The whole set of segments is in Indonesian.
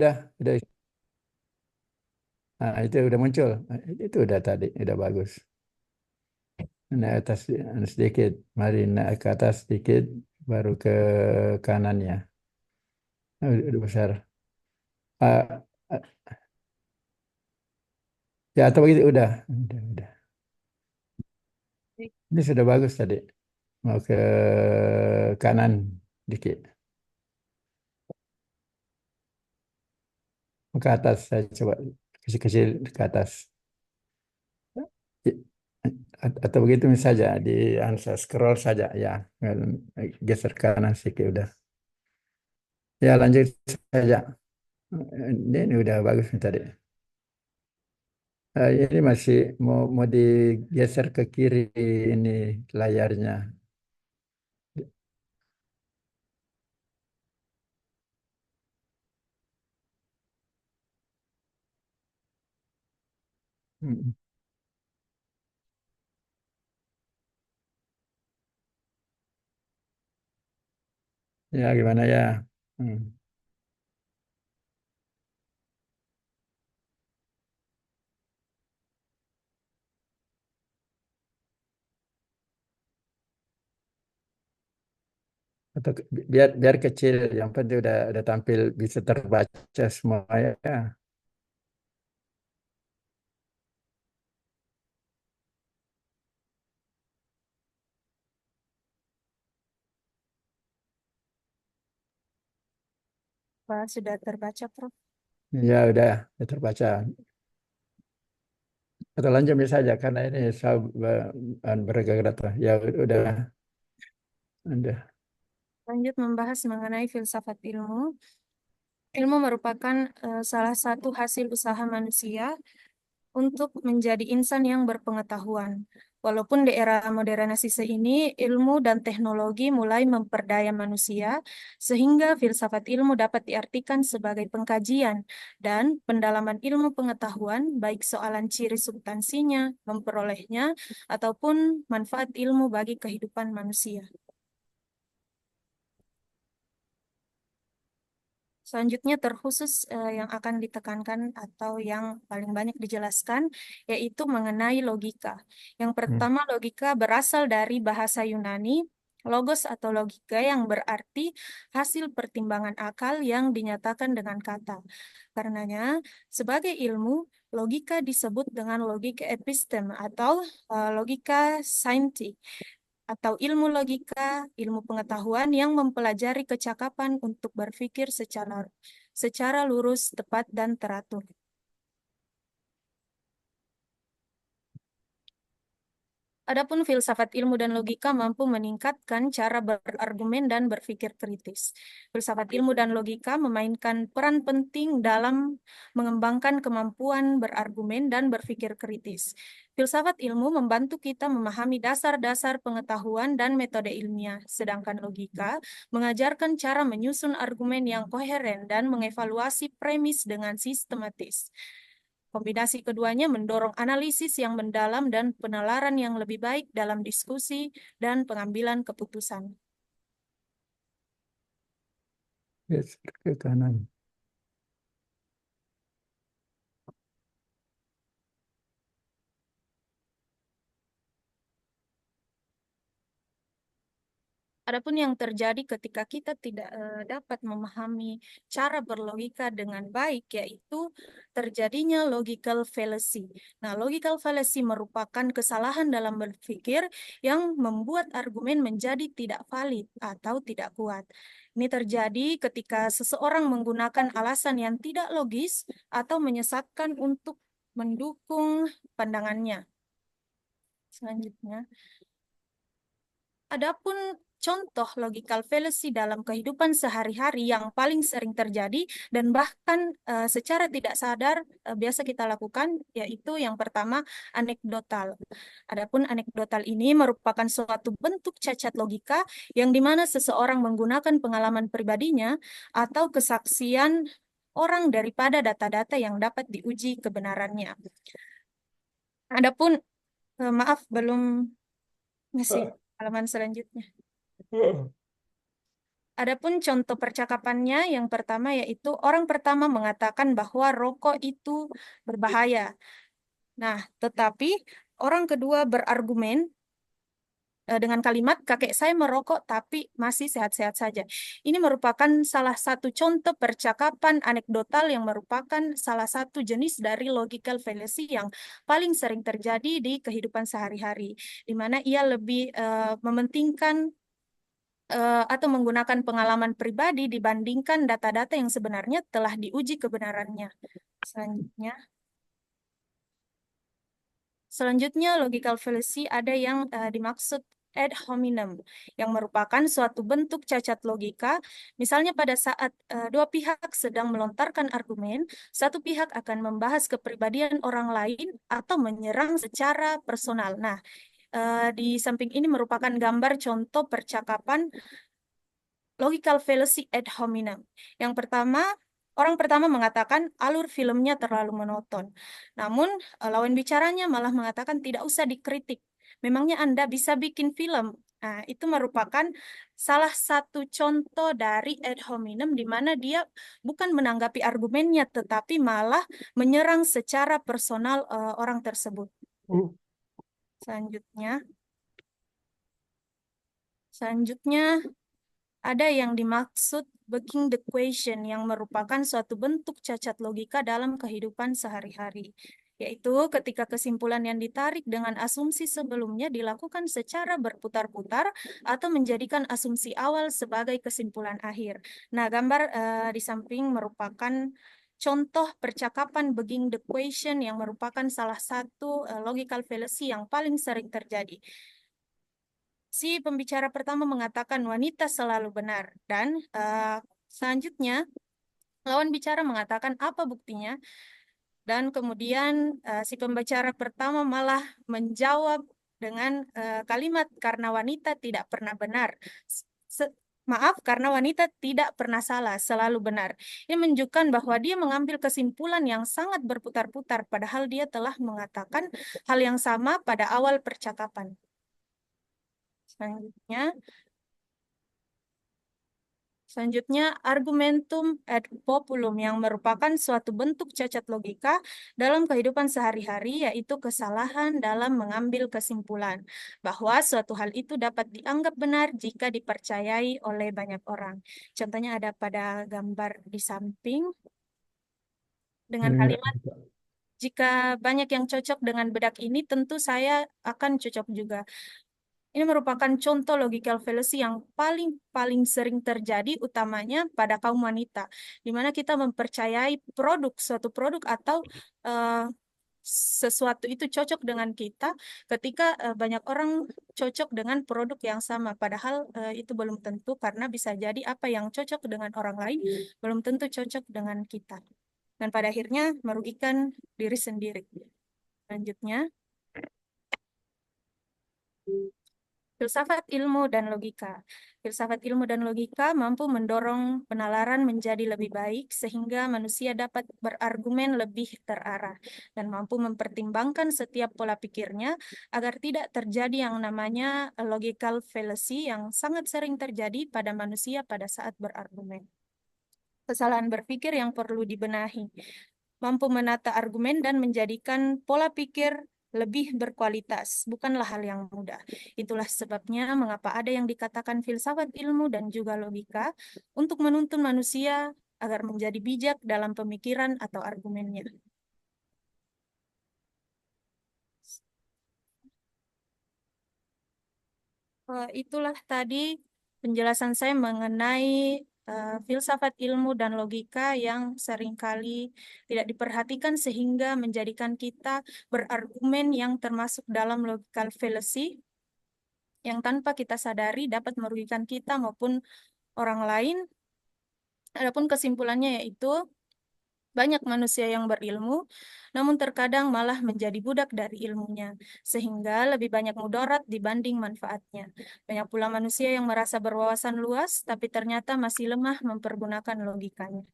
udah. Nah, itu udah muncul. Itu udah tadi, udah bagus. Naik atas sedikit, mari naik ke atas sedikit, baru ke kanannya. Udah besar. Ah, ah, ya atau begitu udah. Ini sudah bagus tadi. Mau ke kanan dikit, mau ke atas saya coba kecil-kecil ke atas. Atau begitu saja di saya scroll saja ya, geser kanan sedikit udah. Ya lanjut saja. Ini udah bagus nih tadi. Ini masih mau digeser ke kiri ini layarnya. Hmm. Ya gimana ya? Hmm. Atau biar biar kecil, yang penting udah tampil bisa terbaca semua ya. Pak, sudah terbaca, Prof. Ya udah terbaca. Atau lanjut saja karena ini saya bergerak. Ya udah. Lanjut membahas mengenai filsafat ilmu. Ilmu merupakan salah satu hasil usaha manusia untuk menjadi insan yang berpengetahuan. Walaupun di era modernisasi ini, ilmu dan teknologi mulai memperdaya manusia, sehingga filsafat ilmu dapat diartikan sebagai pengkajian dan pendalaman ilmu pengetahuan, baik soalan ciri substansinya, memperolehnya, ataupun manfaat ilmu bagi kehidupan manusia. Selanjutnya terkhusus yang akan ditekankan atau yang paling banyak dijelaskan yaitu mengenai logika. Yang Hmm. pertama, logika berasal dari bahasa Yunani logos atau logika yang berarti hasil pertimbangan akal yang dinyatakan dengan kata. Karenanya, sebagai ilmu, logika disebut dengan logika episteme atau logika saintik atau ilmu logika, ilmu pengetahuan yang mempelajari kecakapan untuk berpikir secara lurus, tepat, dan teratur. Adapun filsafat ilmu dan logika mampu meningkatkan cara berargumen dan berpikir kritis. Filsafat ilmu dan logika memainkan peran penting dalam mengembangkan kemampuan berargumen dan berpikir kritis. Filsafat ilmu membantu kita memahami dasar-dasar pengetahuan dan metode ilmiah, sedangkan logika mengajarkan cara menyusun argumen yang koheren dan mengevaluasi premis dengan sistematis. Kombinasi keduanya mendorong analisis yang mendalam dan penalaran yang lebih baik dalam diskusi dan pengambilan keputusan. Geser ke kanan. Adapun yang terjadi ketika kita tidak dapat memahami cara berlogika dengan baik, yaitu terjadinya logical fallacy. Nah, logical fallacy merupakan kesalahan dalam berpikir yang membuat argumen menjadi tidak valid atau tidak kuat. Ini terjadi ketika seseorang menggunakan alasan yang tidak logis atau menyesatkan untuk mendukung pandangannya. Selanjutnya, adapun contoh logical fallacy dalam kehidupan sehari-hari yang paling sering terjadi dan bahkan secara tidak sadar biasa kita lakukan yaitu yang pertama anekdotal. Adapun anekdotal ini merupakan suatu bentuk cacat logika yang dimana seseorang menggunakan pengalaman pribadinya atau kesaksian orang daripada data-data yang dapat diuji kebenarannya. Adapun maaf belum masih halaman selanjutnya. Adapun contoh percakapannya yang pertama yaitu orang pertama mengatakan bahwa rokok itu berbahaya. Nah, tetapi orang kedua berargumen dengan kalimat kakek saya merokok tapi masih sehat-sehat saja. Ini merupakan salah satu contoh percakapan anekdotal yang merupakan salah satu jenis dari logical fallacy yang paling sering terjadi di kehidupan sehari-hari, di mana ia lebih mementingkan atau menggunakan pengalaman pribadi dibandingkan data-data yang sebenarnya telah diuji kebenarannya. Selanjutnya, Selanjutnya, logical fallacy ada yang dimaksud ad hominem, yang merupakan suatu bentuk cacat logika. Misalnya pada saat dua pihak sedang melontarkan argumen, satu pihak akan membahas kepribadian orang lain atau menyerang secara personal. Nah, di samping ini merupakan gambar contoh percakapan logical fallacy ad hominem. Yang pertama, orang pertama mengatakan alur filmnya terlalu monoton. Namun, lawan bicaranya malah mengatakan tidak usah dikritik. Memangnya Anda bisa bikin film? Nah, itu merupakan salah satu contoh dari ad hominem di mana dia bukan menanggapi argumennya, tetapi malah menyerang secara personal orang tersebut. Selanjutnya, selanjutnya, ada yang dimaksud bugging the question yang merupakan suatu bentuk cacat logika dalam kehidupan sehari-hari, yaitu ketika kesimpulan yang ditarik dengan asumsi sebelumnya dilakukan secara berputar-putar atau menjadikan asumsi awal sebagai kesimpulan akhir. Nah, gambar di samping merupakan contoh percakapan bugging the question yang merupakan salah satu logical fallacy yang paling sering terjadi. Si pembicara pertama mengatakan wanita selalu benar dan selanjutnya lawan bicara mengatakan apa buktinya dan kemudian si pembicara pertama malah menjawab dengan kalimat karena wanita tidak pernah benar. Maaf, karena wanita tidak pernah salah, selalu benar. Ini menunjukkan bahwa dia mengambil kesimpulan yang sangat berputar-putar, padahal dia telah mengatakan hal yang sama pada awal percakapan. Selanjutnya, argumentum ad populum yang merupakan suatu bentuk cacat logika dalam kehidupan sehari-hari, yaitu kesalahan dalam mengambil kesimpulan bahwa suatu hal itu dapat dianggap benar jika dipercayai oleh banyak orang. Contohnya ada pada gambar di samping dengan kalimat, jika banyak yang cocok dengan bedak ini, tentu saya akan cocok juga. Ini merupakan contoh logical fallacy yang paling sering terjadi utamanya pada kaum wanita, di mana kita mempercayai suatu produk atau eh, sesuatu itu cocok dengan kita ketika banyak orang cocok dengan produk yang sama, padahal itu belum tentu karena bisa jadi apa yang cocok dengan orang lain belum tentu cocok dengan kita. Dan pada akhirnya merugikan diri sendiri. Selanjutnya, filsafat ilmu dan logika. Filsafat ilmu dan logika mampu mendorong penalaran menjadi lebih baik sehingga manusia dapat berargumen lebih terarah dan mampu mempertimbangkan setiap pola pikirnya agar tidak terjadi yang namanya logical fallacy yang sangat sering terjadi pada manusia pada saat berargumen. Kesalahan berpikir yang perlu dibenahi, mampu menata argumen dan menjadikan pola pikir lebih berkualitas, bukanlah hal yang mudah. Itulah sebabnya mengapa ada yang dikatakan filsafat ilmu dan juga logika untuk menuntun manusia agar menjadi bijak dalam pemikiran atau argumennya. Itulah tadi penjelasan saya mengenai filsafat ilmu dan logika yang seringkali tidak diperhatikan sehingga menjadikan kita berargumen yang termasuk dalam logical fallacy yang tanpa kita sadari dapat merugikan kita maupun orang lain. Adapun kesimpulannya yaitu banyak manusia yang berilmu, namun terkadang malah menjadi budak dari ilmunya, sehingga lebih banyak mudarat dibanding manfaatnya. Banyak pula manusia yang merasa berwawasan luas, tapi ternyata masih lemah mempergunakan logikanya.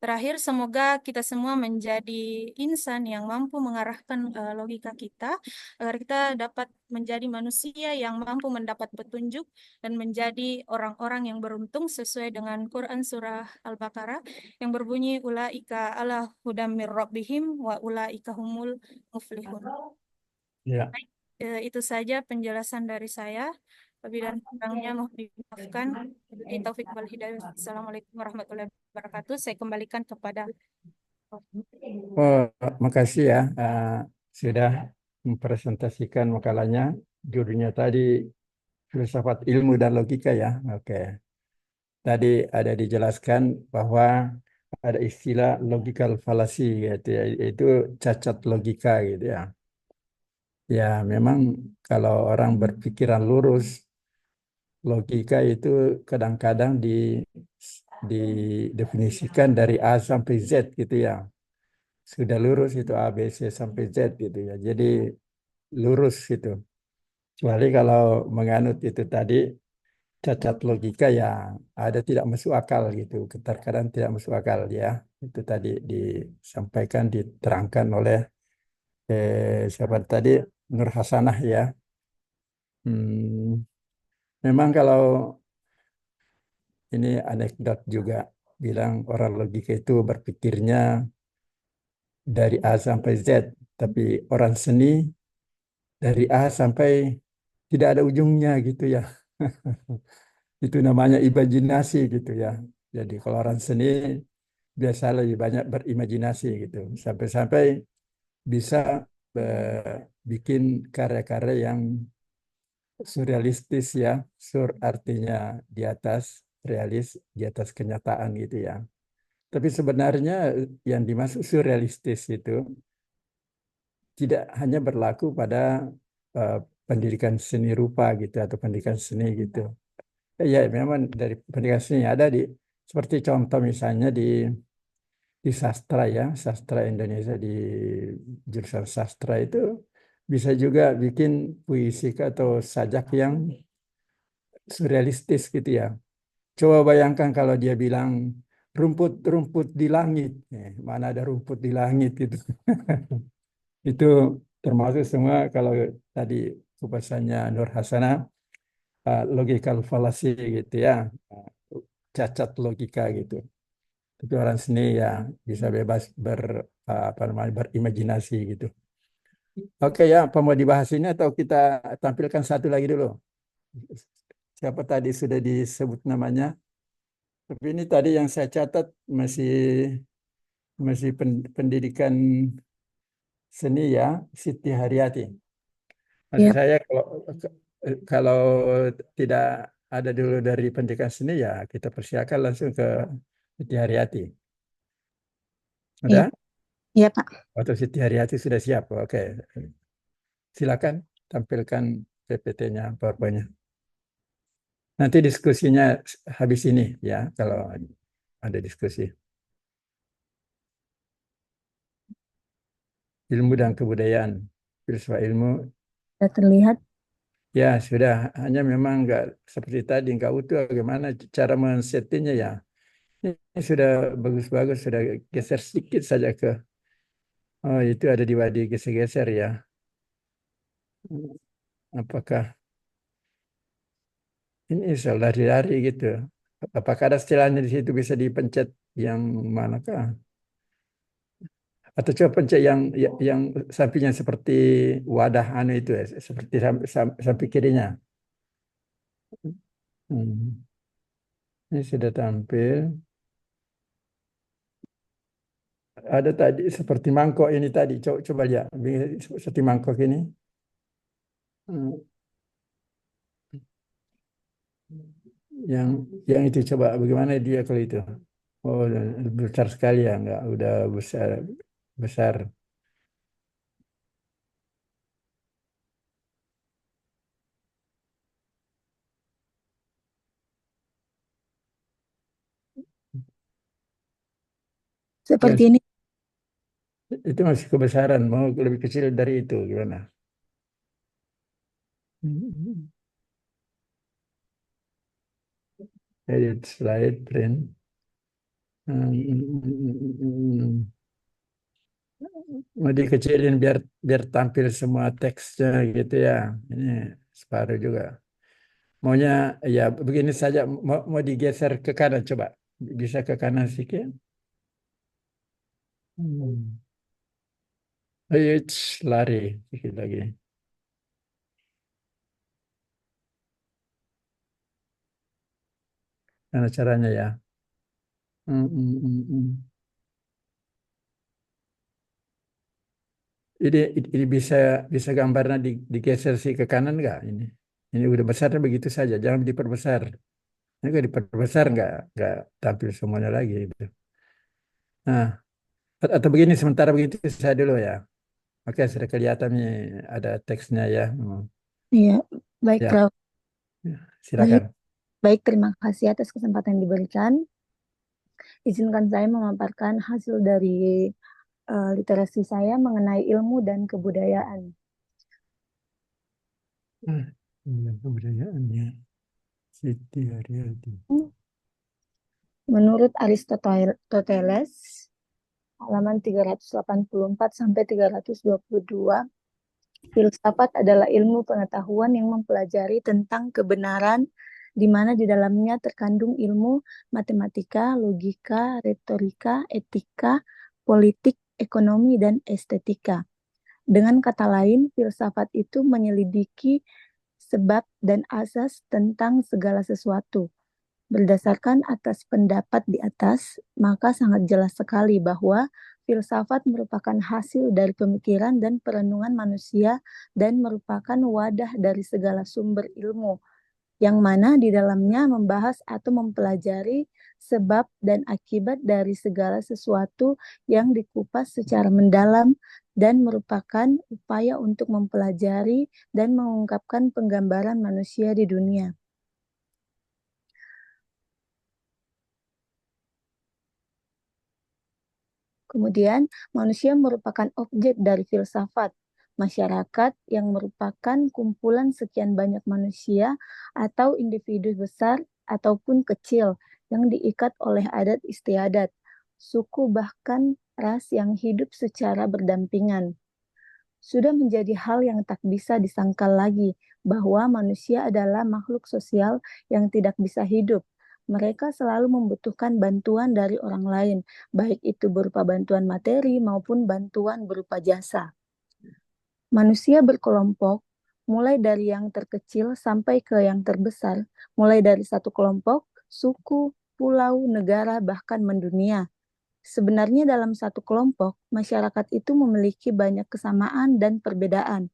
Terakhir, semoga kita semua menjadi insan yang mampu mengarahkan logika kita agar kita dapat menjadi manusia yang mampu mendapat petunjuk dan menjadi orang-orang yang beruntung sesuai dengan Quran Surah Al-Baqarah yang berbunyi ulaika ala hudam mir rabbihim wa ulaika humul muflihun. Ya. Baik, itu saja penjelasan dari saya. Lebih dan kurangnya mohon dimaafkan. Wabillahi Taufik wal hidayah. Assalamualaikum warahmatullahi wabarakatuh. Saya kembalikan kepada. Oh, makasih ya sudah mempresentasikan makalahnya. Judulnya tadi filsafat ilmu dan logika ya. Oke. Tadi ada dijelaskan bahwa ada istilah logical fallacy gitu ya, itu cacat logika gitu ya. Ya, memang kalau orang berpikiran lurus, logika itu kadang-kadang didefinisikan dari A sampai Z gitu ya. Sudah lurus itu A, B, C sampai Z gitu ya. Jadi lurus itu. Kecuali kalau menganut itu tadi cacat logika ya ada tidak masuk akal gitu. Terkadang tidak masuk akal ya. Itu tadi disampaikan, diterangkan oleh siapa tadi Nur Hasanah ya. Hmm, memang kalau ini anekdot juga bilang orang logika itu berpikirnya dari A sampai Z, tapi orang seni dari A sampai tidak ada ujungnya gitu ya. Itu namanya imajinasi gitu ya. Jadi kalau orang seni biasa lebih banyak berimajinasi gitu. Sampai-sampai bisa bikin karya-karya yang surrealistis ya. Sur artinya di atas, realis di atas kenyataan gitu ya. Tapi sebenarnya yang dimaksud surrealistis itu tidak hanya berlaku pada eh, pendidikan seni rupa gitu atau pendidikan seni gitu. Ya, memang dari pendidikan seni ada seperti contoh misalnya di sastra ya, sastra Indonesia di jurusan sastra itu bisa juga bikin puisi atau sajak yang surrealistis gitu ya. Coba bayangkan kalau dia bilang rumput-rumput di langit, mana ada rumput di langit gitu. Itu termasuk semua kalau tadi kupasannya Nur Hasanah logical fallacy gitu ya, cacat logika gitu. Tapi orang seni ya bisa bebas apa namanya berimajinasi gitu. Oke ya, apa mau dibahas ini atau kita tampilkan satu lagi dulu? Siapa tadi sudah disebut namanya? Tapi ini tadi yang saya catat masih masih pendidikan seni ya, Siti Haryati. Maksud Ya, saya kalau tidak ada dulu dari pendidikan seni ya kita persilakan langsung ke Siti Haryati. ya, Ada? ya Pak. Atau Siti Haryati sudah siap? Oke, silakan tampilkan PPT-nya, PowerPoint-nya. Nanti diskusinya habis ini ya, kalau ada diskusi. Ilmu dan kebudayaan, filsafat ilmu. Sudah terlihat. Ya, sudah. Hanya memang nggak seperti tadi, nggak utuh. Bagaimana cara men-settingnya ya. Ini sudah bagus-bagus, sudah geser sedikit saja ke. Oh, itu ada di geser-geser ya. Apakah ini soal lari-lari gitu? Apakah ada istilahnya di situ bisa dipencet yang manakah? Atau coba pencet yang sampingnya seperti wadah anu itu ya, seperti samping kirinya. Hmm. Ini sudah tampil. Ada tadi seperti mangkok ini tadi. Coba lihat. Seperti mangkok ini. Hmm. Yang yang itu coba bagaimana dia kalau itu? Oh, besar sekali ya, enggak udah besar besar. Ya, Seperti ini. itu masih kebesaran. Mau lebih kecil dari itu gimana? Hmm. Edit slide print. Hmm, mau dikecilin biar biar tampil semua teksnya gitu ya. Ini separuh juga. Maunya ya begini saja. Mau digeser ke kanan coba. Bisa ke kanan sedikit. Hmm. Ayo, lari sedikit lagi. Mana caranya ya? Hmm. Ini bisa bisa gambarnya digeser sih ke kanan nggak ini? Ini udah besarnya begitu saja, jangan diperbesar. Ini kalau diperbesar nggak tampil semuanya lagi itu. Nah, atau begini sementara begitu saya dulu ya. Oke, sudah kelihatan nih ada teksnya ya. Iya, baik Ya, Prof. Baik, silakan. baik, terima kasih atas kesempatan yang diberikan. Izinkan saya memaparkan hasil dari literasi saya mengenai ilmu dan kebudayaan. Ini kebudayaannya Siti Haryadi. Menurut Aristoteles, halaman 384 sampai 322, filsafat adalah ilmu pengetahuan yang mempelajari tentang kebenaran, di mana di dalamnya terkandung ilmu matematika, logika, retorika, etika, politik, ekonomi, dan estetika. Dengan kata lain, filsafat itu menyelidiki sebab dan asas tentang segala sesuatu. Berdasarkan atas pendapat di atas, maka sangat jelas sekali bahwa filsafat merupakan hasil dari pemikiran dan perenungan manusia dan merupakan wadah dari segala sumber ilmu, yang mana di dalamnya membahas atau mempelajari sebab dan akibat dari segala sesuatu yang dikupas secara mendalam dan merupakan upaya untuk mempelajari dan mengungkapkan penggambaran manusia di dunia. Kemudian, manusia merupakan objek dari filsafat. Masyarakat yang merupakan kumpulan sekian banyak manusia atau individu besar ataupun kecil yang diikat oleh adat istiadat, suku bahkan ras yang hidup secara berdampingan. Sudah menjadi hal yang tak bisa disangkal lagi bahwa manusia adalah makhluk sosial yang tidak bisa hidup. Mereka selalu membutuhkan bantuan dari orang lain, baik itu berupa bantuan materi maupun bantuan berupa jasa. Manusia berkelompok, mulai dari yang terkecil sampai ke yang terbesar, mulai dari satu kelompok, suku, pulau, negara, bahkan mendunia. Sebenarnya dalam satu kelompok, masyarakat itu memiliki banyak kesamaan dan perbedaan,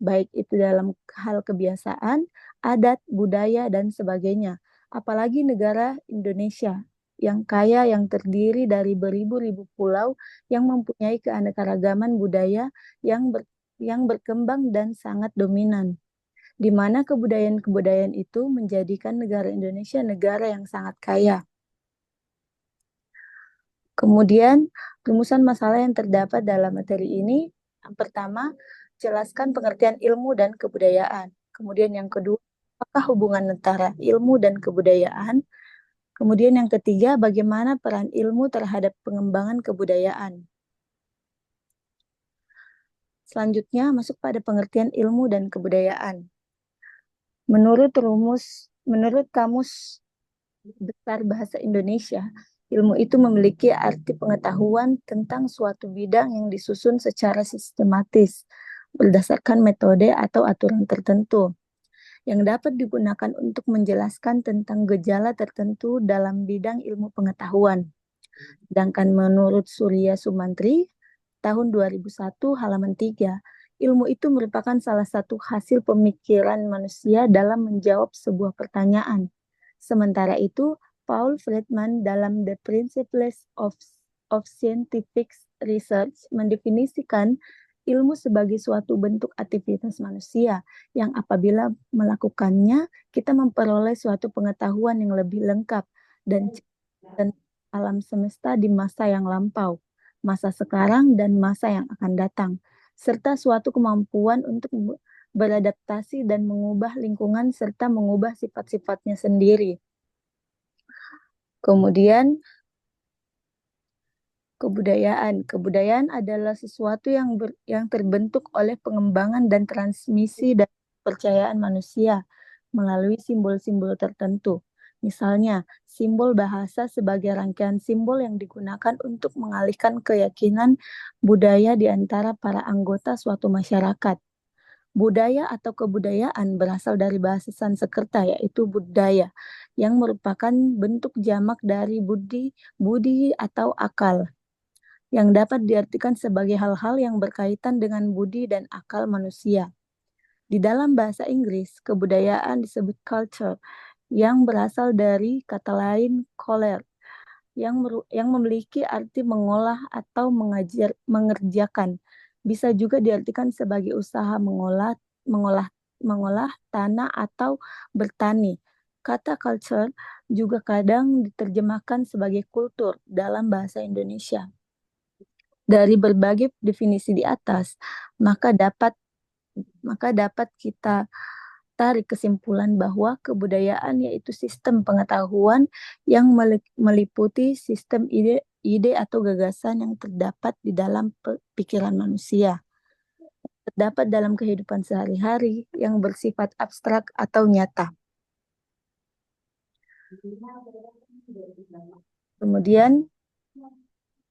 baik itu dalam hal kebiasaan, adat, budaya, dan sebagainya. Apalagi negara Indonesia yang kaya, yang terdiri dari beribu-ribu pulau, yang mempunyai keanekaragaman budaya yang berkembang dan sangat dominan, di mana kebudayaan-kebudayaan itu menjadikan negara Indonesia negara yang sangat kaya. Kemudian, rumusan masalah yang terdapat dalam materi ini, yang pertama, jelaskan pengertian ilmu dan kebudayaan. Kemudian yang kedua, apakah hubungan antara ilmu dan kebudayaan? Kemudian yang ketiga, bagaimana peran ilmu terhadap pengembangan kebudayaan? Selanjutnya, masuk pada pengertian ilmu dan kebudayaan. Menurut Kamus Besar Bahasa Indonesia, ilmu itu memiliki arti pengetahuan tentang suatu bidang yang disusun secara sistematis berdasarkan metode atau aturan tertentu yang dapat digunakan untuk menjelaskan tentang gejala tertentu dalam bidang ilmu pengetahuan. Sedangkan menurut Surya Sumantri, tahun 2001 halaman 3, ilmu itu merupakan salah satu hasil pemikiran manusia dalam menjawab sebuah pertanyaan. Sementara itu, Paul Friedman dalam The Principles of Scientific Research mendefinisikan ilmu sebagai suatu bentuk aktivitas manusia yang apabila melakukannya, kita memperoleh suatu pengetahuan yang lebih lengkap dan alam semesta di masa yang lampau, masa sekarang, dan masa yang akan datang, serta suatu kemampuan untuk beradaptasi dan mengubah lingkungan serta mengubah sifat-sifatnya sendiri. Kemudian, Kebudayaan. Kebudayaan adalah sesuatu yang terbentuk oleh pengembangan dan transmisi dari kepercayaan manusia melalui simbol-simbol tertentu. Misalnya, simbol bahasa sebagai rangkaian simbol yang digunakan untuk mengalihkan keyakinan budaya di antara para anggota suatu masyarakat. Budaya atau kebudayaan berasal dari bahasa Sanskerta, yaitu budaya, yang merupakan bentuk jamak dari budi atau akal, yang dapat diartikan sebagai hal-hal yang berkaitan dengan budi dan akal manusia. Di dalam bahasa Inggris, kebudayaan disebut culture, yang berasal dari kata lain coller, yang memiliki arti mengolah atau mengerjakan. Bisa juga diartikan sebagai usaha mengolah tanah atau bertani. Kata culture juga kadang diterjemahkan sebagai kultur dalam bahasa Indonesia. Dari berbagai definisi di atas, maka dapat kita tarik kesimpulan bahwa kebudayaan yaitu sistem pengetahuan yang meliputi sistem ide atau gagasan yang terdapat di dalam pikiran manusia, terdapat dalam kehidupan sehari-hari yang bersifat abstrak atau nyata. Kemudian,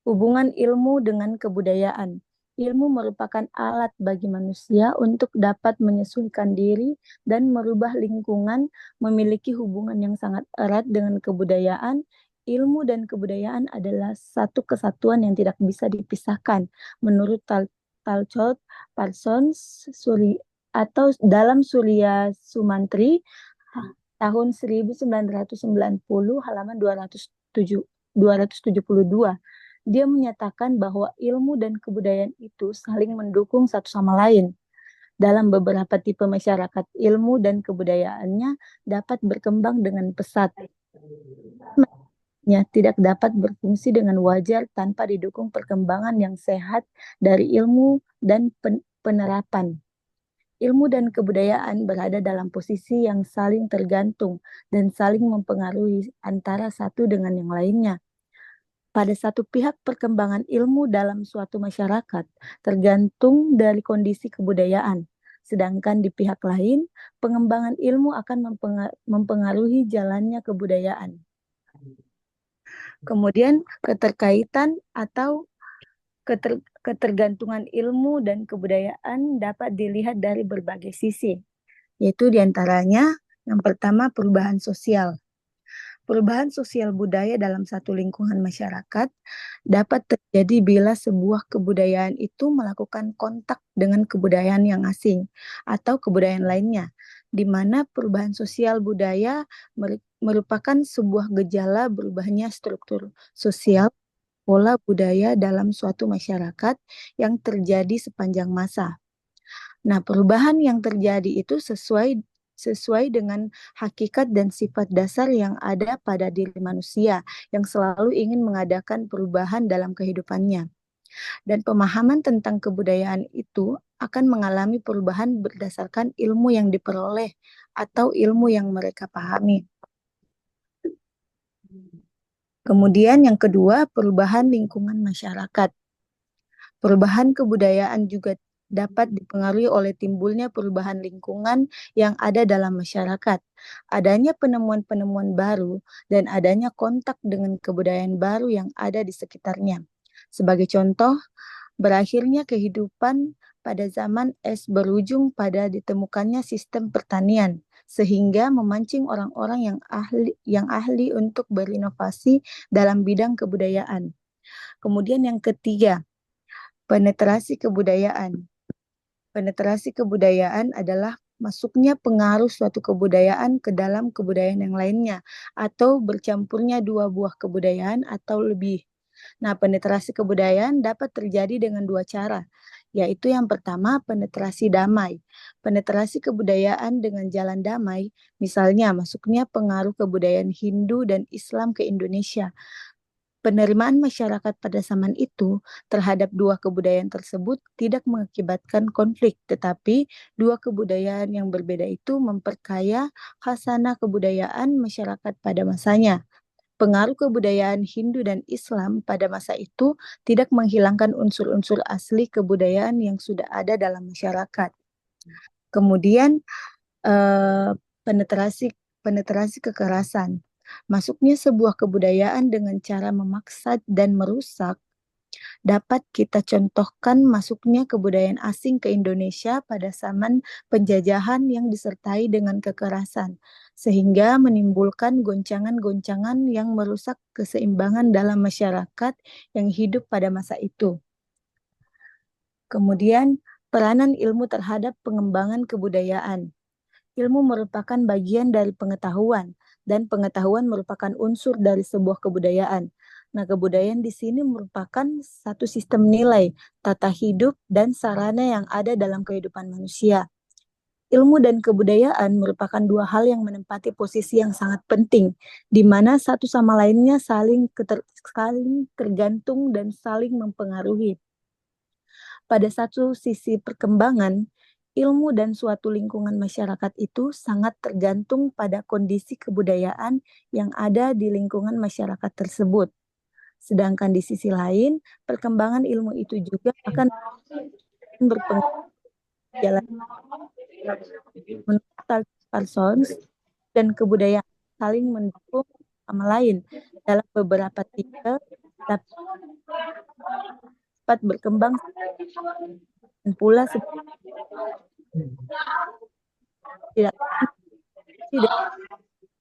hubungan ilmu dengan kebudayaan. Ilmu merupakan alat bagi manusia untuk dapat menyesuaikan diri dan merubah lingkungan, memiliki hubungan yang sangat erat dengan kebudayaan. Ilmu dan kebudayaan adalah satu kesatuan yang tidak bisa dipisahkan. Menurut Talcott Parsons atau dalam Surya Sumantri tahun 1990 halaman 272. Dia menyatakan bahwa ilmu dan kebudayaan itu saling mendukung satu sama lain. Dalam beberapa tipe masyarakat, ilmu dan kebudayaannya dapat berkembang dengan pesat. Tidak dapat berfungsi dengan wajar tanpa didukung perkembangan yang sehat dari ilmu dan penerapan. Ilmu dan kebudayaan berada dalam posisi yang saling tergantung dan saling mempengaruhi antara satu dengan yang lainnya. Pada satu pihak, perkembangan ilmu dalam suatu masyarakat tergantung dari kondisi kebudayaan. Sedangkan di pihak lain, pengembangan ilmu akan mempengaruhi jalannya kebudayaan. Kemudian, keterkaitan atau ketergantungan ilmu dan kebudayaan dapat dilihat dari berbagai sisi, yaitu diantaranya yang pertama perubahan sosial. Perubahan sosial budaya dalam satu lingkungan masyarakat dapat terjadi bila sebuah kebudayaan itu melakukan kontak dengan kebudayaan yang asing atau kebudayaan lainnya, di mana perubahan sosial budaya merupakan sebuah gejala berubahnya struktur sosial pola budaya dalam suatu masyarakat yang terjadi sepanjang masa. Nah, perubahan yang terjadi itu sesuai dengan hakikat dan sifat dasar yang ada pada diri manusia yang selalu ingin mengadakan perubahan dalam kehidupannya. Dan pemahaman tentang kebudayaan itu akan mengalami perubahan berdasarkan ilmu yang diperoleh atau ilmu yang mereka pahami. Kemudian yang kedua, perubahan lingkungan masyarakat. Perubahan kebudayaan juga dapat dipengaruhi oleh timbulnya perubahan lingkungan yang ada dalam masyarakat, adanya penemuan-penemuan baru, dan adanya kontak dengan kebudayaan baru yang ada di sekitarnya. Sebagai contoh, berakhirnya kehidupan pada zaman es berujung pada ditemukannya sistem pertanian, sehingga memancing orang-orang yang ahli untuk berinovasi dalam bidang kebudayaan. Kemudian yang ketiga, penetrasi kebudayaan. Penetrasi kebudayaan adalah masuknya pengaruh suatu kebudayaan ke dalam kebudayaan yang lainnya, atau bercampurnya dua buah kebudayaan atau lebih. Nah, penetrasi kebudayaan dapat terjadi dengan dua cara, yaitu yang pertama penetrasi damai. Penetrasi kebudayaan dengan jalan damai, misalnya masuknya pengaruh kebudayaan Hindu dan Islam ke Indonesia. Penerimaan masyarakat pada zaman itu terhadap dua kebudayaan tersebut tidak mengakibatkan konflik, tetapi dua kebudayaan yang berbeda itu memperkaya khasanah kebudayaan masyarakat pada masanya. Pengaruh kebudayaan Hindu dan Islam pada masa itu tidak menghilangkan unsur-unsur asli kebudayaan yang sudah ada dalam masyarakat. Kemudian penetrasi penetrasi kekerasan. Masuknya sebuah kebudayaan dengan cara memaksa dan merusak dapat kita contohkan masuknya kebudayaan asing ke Indonesia pada zaman penjajahan yang disertai dengan kekerasan, sehingga menimbulkan goncangan-goncangan yang merusak keseimbangan dalam masyarakat yang hidup pada masa itu. Kemudian, peranan ilmu terhadap pengembangan kebudayaan. Ilmu merupakan bagian dari pengetahuan, dan pengetahuan merupakan unsur dari sebuah kebudayaan. Nah, kebudayaan di sini merupakan satu sistem nilai, tata hidup, dan sarana yang ada dalam kehidupan manusia. Ilmu dan kebudayaan merupakan dua hal yang menempati posisi yang sangat penting, di mana satu sama lainnya saling tergantung dan saling mempengaruhi. Pada satu sisi perkembangan, ilmu dan suatu lingkungan masyarakat itu sangat tergantung pada kondisi kebudayaan yang ada di lingkungan masyarakat tersebut. Sedangkan di sisi lain, perkembangan ilmu itu juga akan berpengaruh jalan menurut Parsons dan kebudayaan saling mendukung sama lain dalam beberapa tipe dapat berkembang dan pula tidak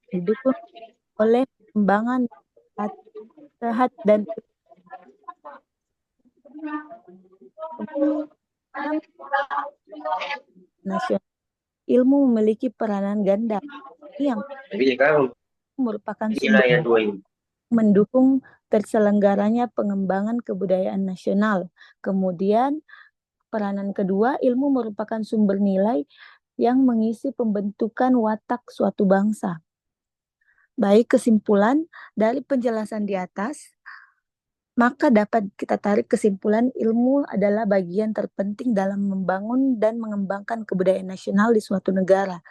didukung oleh perkembangan sehat dan nasional. Ilmu memiliki peranan ganda yang merupakan sumber mendukung terselenggaranya pengembangan kebudayaan nasional. Kemudian peranan kedua, ilmu merupakan sumber nilai yang mengisi pembentukan watak suatu bangsa. Baik, kesimpulan dari penjelasan di atas, maka dapat kita tarik kesimpulan ilmu adalah bagian terpenting dalam membangun dan mengembangkan kebudayaan nasional di suatu negara.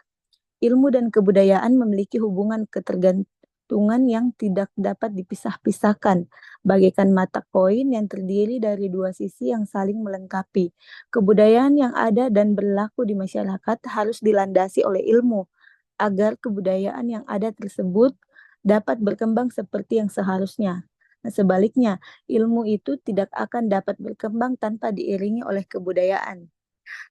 Ilmu dan kebudayaan memiliki hubungan ketergantungan yang tidak dapat dipisah-pisahkan, bagaikan mata koin yang terdiri dari dua sisi yang saling melengkapi. Kebudayaan yang ada dan berlaku di masyarakat harus dilandasi oleh ilmu, agar kebudayaan yang ada tersebut dapat berkembang seperti yang seharusnya. Nah, sebaliknya, ilmu itu tidak akan dapat berkembang tanpa diiringi oleh kebudayaan.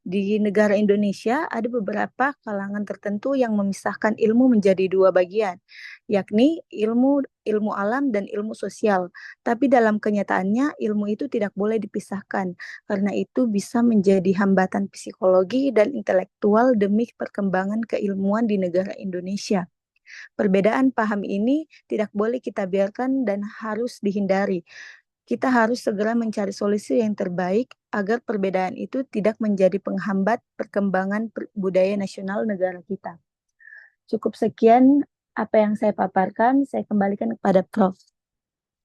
Di negara Indonesia ada beberapa kalangan tertentu yang memisahkan ilmu menjadi dua bagian, yakni ilmu alam dan ilmu sosial. Tapi dalam kenyataannya ilmu itu tidak boleh dipisahkan, karena itu bisa menjadi hambatan psikologi dan intelektual demi perkembangan keilmuan di negara Indonesia. Perbedaan paham ini tidak boleh kita biarkan dan harus dihindari. Kita harus segera mencari solusi yang terbaik agar perbedaan itu tidak menjadi penghambat perkembangan budaya nasional negara kita. Cukup sekian apa yang saya paparkan, saya kembalikan kepada Prof.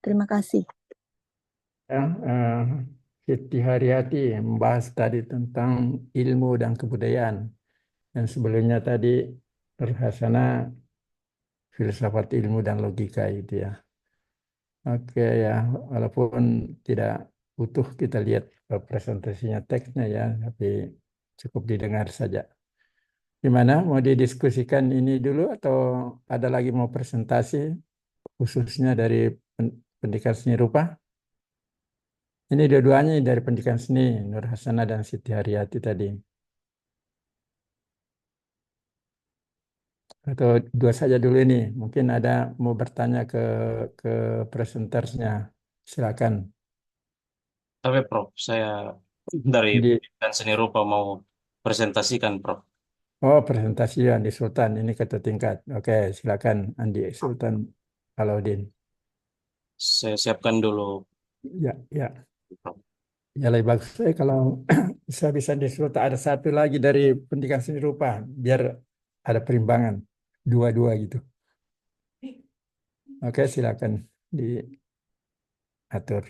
Terima kasih. Ya, Siti Haryati membahas tadi tentang ilmu dan kebudayaan. Dan sebelumnya tadi Nurhasana filsafat ilmu dan logika itu ya. Oke ya, walaupun tidak utuh kita lihat presentasinya teksnya ya, tapi cukup didengar saja. Gimana? Mau didiskusikan ini dulu atau ada lagi mau presentasi khususnya dari pendidikan seni rupa? Ini dua-duanya dari pendidikan seni, Nur Hasanah dan Siti Haryati tadi. Atau dua saja dulu ini. Mungkin ada mau bertanya ke presentersnya. Silakan. Tapi Prof, saya dari Di, pendidikan seni rupa mau presentasikan Prof. oh, presentasi Andi Sultan. Ini ketua tingkat. Oke, silakan Andi Sultan Alauddin. Saya siapkan dulu Ya, ya. Prof. Ya lebih bagus kalau bisa disuruh ada satu lagi dari pendidikan seni rupa. Biar ada perimbangan. Dua-dua gitu. Oke, silakan diatur.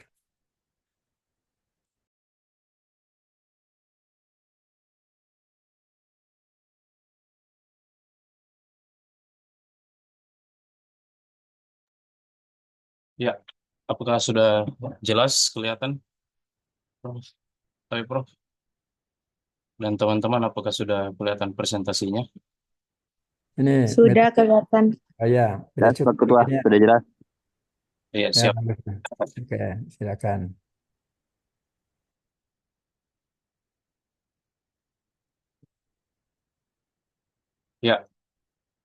Ya, apakah sudah jelas kelihatan, Prof? Tapi Prof dan teman-teman, apakah sudah kelihatan presentasinya? Ini Sudah kelihatan. ya, tidak Jelas cukup Pak Ketua, begini ya. sudah jelas. Iya, Ya, siap. bagus. Oke, silakan. Ya,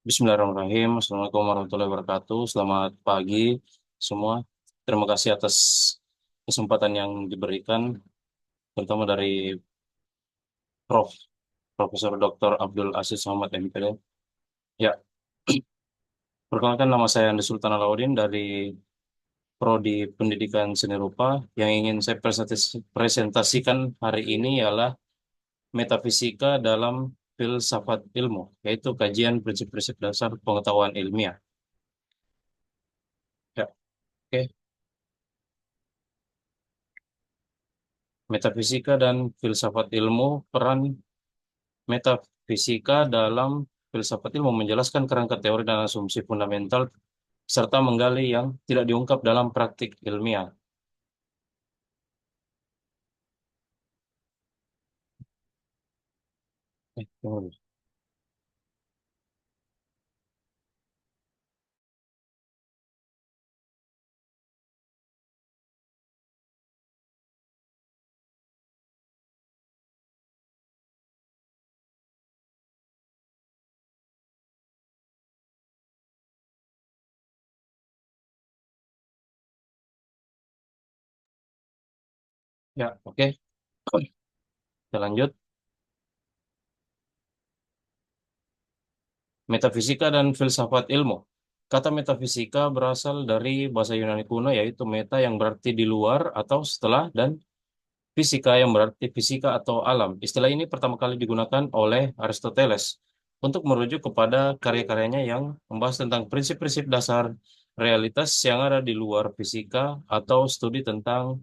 Bismillahirrahmanirrahim. Assalamualaikum warahmatullahi wabarakatuh. Selamat pagi semua. Terima kasih atas kesempatan yang diberikan, terutama dari Prof. Profesor Dr. Abdul Aziz Ahmad MPD. Ya, perkenalkan nama saya Andi Sultan Alauddin dari Prodi Pendidikan Seni Rupa. Yang ingin saya presentasikan hari ini ialah metafisika dalam filsafat ilmu, yaitu kajian prinsip-prinsip dasar pengetahuan ilmiah. Ya, oke. Metafisika dan filsafat ilmu, peran metafisika dalam filsafat ilmu menjelaskan kerangka teori dan asumsi fundamental serta menggali yang tidak diungkap dalam praktik ilmiah. Tunggu dulu. Ya, oke. Kita lanjut. Metafisika dan filsafat ilmu. Kata metafisika berasal dari bahasa Yunani kuno, yaitu meta yang berarti di luar atau setelah, dan fisika yang berarti fisika atau alam. Istilah ini pertama kali digunakan oleh Aristoteles untuk merujuk kepada karya-karyanya yang membahas tentang prinsip-prinsip dasar realitas yang ada di luar fisika atau studi tentang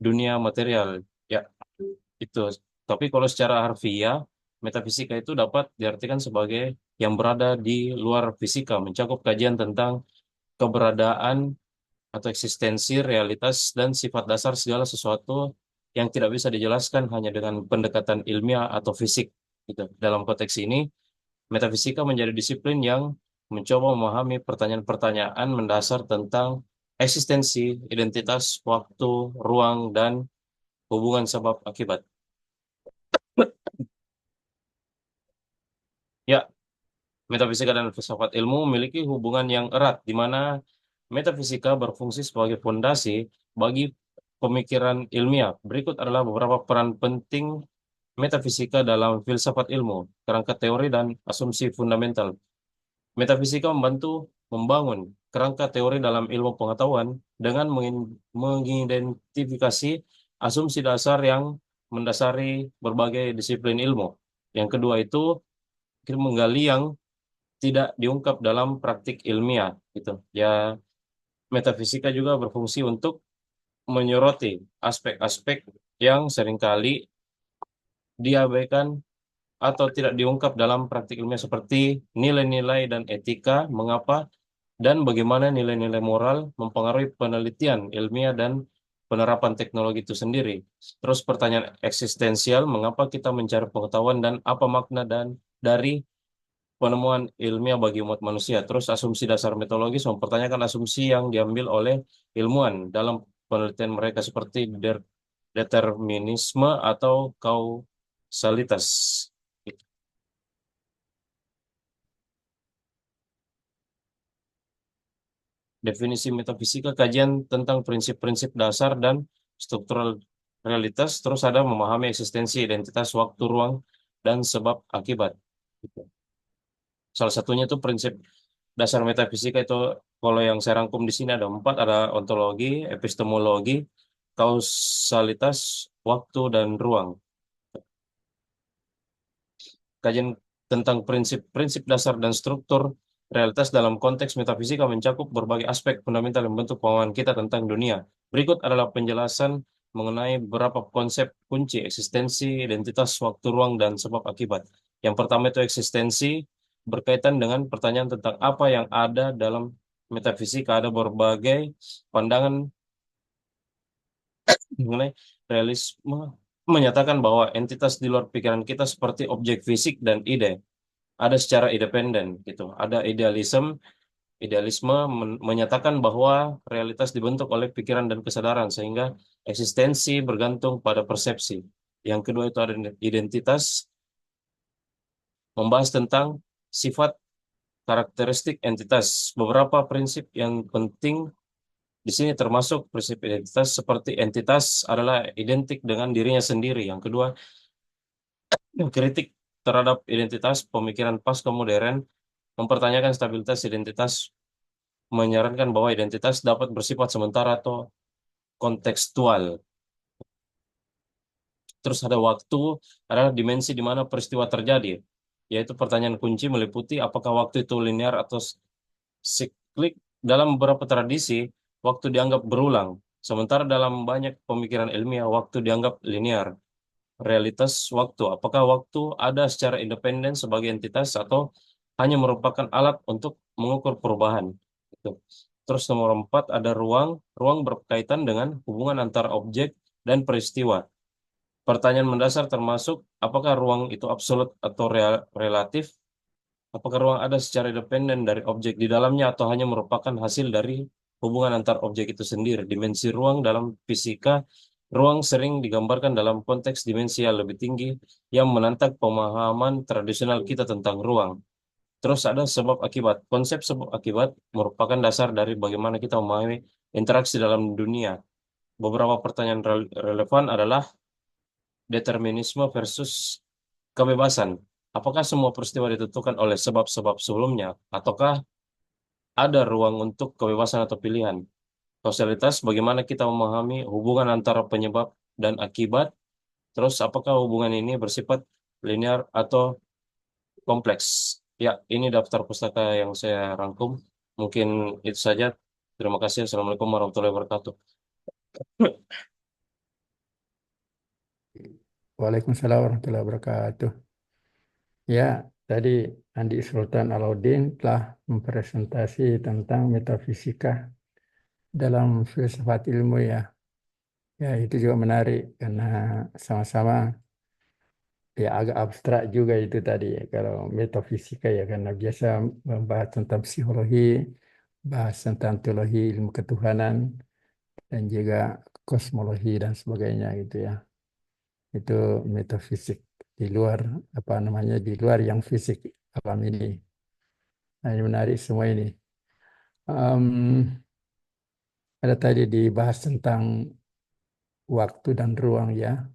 dunia material. Ya, itu. Tapi kalau secara harfiah, metafisika itu dapat diartikan sebagai yang berada di luar fisika, mencakup kajian tentang keberadaan atau eksistensi, realitas, dan sifat dasar segala sesuatu yang tidak bisa dijelaskan hanya dengan pendekatan ilmiah atau fisik. Gitu. Dalam konteks ini, metafisika menjadi disiplin yang mencoba memahami pertanyaan-pertanyaan mendasar tentang eksistensi, identitas, waktu, ruang, dan hubungan sebab akibat. Ya, metafisika dan filsafat ilmu memiliki hubungan yang erat, di mana metafisika berfungsi sebagai fondasi bagi pemikiran ilmiah. Berikut adalah beberapa peran penting metafisika dalam filsafat ilmu, kerangka teori dan asumsi fundamental. Metafisika membantu membangun kerangka teori dalam ilmu pengetahuan dengan mengidentifikasi asumsi dasar yang mendasari berbagai disiplin ilmu. Yang kedua itu menggali yang tidak diungkap dalam praktik ilmiah gitu. Ya, metafisika juga berfungsi untuk menyoroti aspek-aspek yang seringkali diabaikan atau tidak diungkap dalam praktik ilmiah seperti nilai-nilai dan etika, mengapa dan bagaimana nilai-nilai moral mempengaruhi penelitian ilmiah dan penerapan teknologi itu sendiri. Terus pertanyaan eksistensial, mengapa kita mencari pengetahuan dan apa makna dan dari penemuan ilmiah bagi umat manusia. Terus asumsi dasar metodologis mempertanyakan asumsi yang diambil oleh ilmuwan dalam penelitian mereka seperti determinisme atau kausalitas. Definisi metafisika, kajian tentang prinsip-prinsip dasar dan struktural realitas. Terus ada memahami eksistensi, identitas, waktu, ruang, dan sebab akibat. Salah satunya itu prinsip dasar metafisika itu, kalau yang saya rangkum di sini ada 4, ada ontologi, epistemologi, kausalitas, waktu, dan ruang. Kajian tentang prinsip-prinsip dasar dan struktur realitas dalam konteks metafisika mencakup berbagai aspek fundamental yang membentuk pemahaman kita tentang dunia. Berikut adalah penjelasan mengenai beberapa konsep kunci eksistensi, identitas, waktu, ruang, dan sebab akibat. Yang pertama itu eksistensi, berkaitan dengan pertanyaan tentang apa yang ada dalam metafisika ada berbagai pandangan mengenai realisme menyatakan bahwa entitas di luar pikiran kita seperti objek fisik dan ide ada secara independen gitu. Ada idealisme menyatakan bahwa realitas dibentuk oleh pikiran dan kesadaran sehingga eksistensi bergantung pada persepsi. Yang kedua itu ada identitas, membahas tentang sifat karakteristik entitas. Beberapa prinsip yang penting di sini termasuk prinsip identitas seperti entitas adalah identik dengan dirinya sendiri. Yang kedua, kritik terhadap identitas pemikiran pasca modern mempertanyakan stabilitas identitas, menyarankan bahwa identitas dapat bersifat sementara atau kontekstual. Terus ada waktu adalah dimensi di mana peristiwa terjadi, yaitu pertanyaan kunci meliputi apakah waktu itu linear atau siklik. Dalam beberapa tradisi, waktu dianggap berulang, sementara dalam banyak pemikiran ilmiah, waktu dianggap linear. Realitas waktu, apakah waktu ada secara independen sebagai entitas atau hanya merupakan alat untuk mengukur perubahan. Itu. Terus nomor 4 ada ruang. Ruang berkaitan dengan hubungan antara objek dan peristiwa. Pertanyaan mendasar termasuk apakah ruang itu absolut atau relatif? Apakah ruang ada secara independen dari objek di dalamnya atau hanya merupakan hasil dari hubungan antar objek itu sendiri? Dimensi ruang dalam fisika, ruang sering digambarkan dalam konteks dimensi yang lebih tinggi yang menantang pemahaman tradisional kita tentang ruang. Terus ada sebab akibat. Konsep sebab akibat merupakan dasar dari bagaimana kita memahami interaksi dalam dunia. Beberapa pertanyaan relevan adalah determinisme versus kebebasan. Apakah semua peristiwa ditentukan oleh sebab-sebab sebelumnya, ataukah ada ruang untuk kebebasan atau pilihan? Kausalitas, bagaimana kita memahami hubungan antara penyebab dan akibat? Terus, apakah hubungan ini bersifat linear atau kompleks? Ya, ini daftar pustaka yang saya rangkum. Mungkin itu saja. Terima kasih. Assalamualaikum warahmatullahi wabarakatuh. Waalaikumsalam warahmatullahi wabarakatuh. Ya, tadi Andi Sultan Alauddin telah mempresentasi tentang metafisika dalam filsafat ilmu ya. Ya, itu juga menarik karena sama-sama ya agak abstrak juga itu tadi ya, kalau metafisika ya karena biasa membahas tentang psikologi, bahas tentang teologi ilmu ketuhanan dan juga kosmologi dan sebagainya gitu ya. Itu metafisik di luar apa namanya di luar yang fisik alam ini. Nah, ini menarik semua ini. Em, ada tadi dibahas tentang waktu dan ruang ya.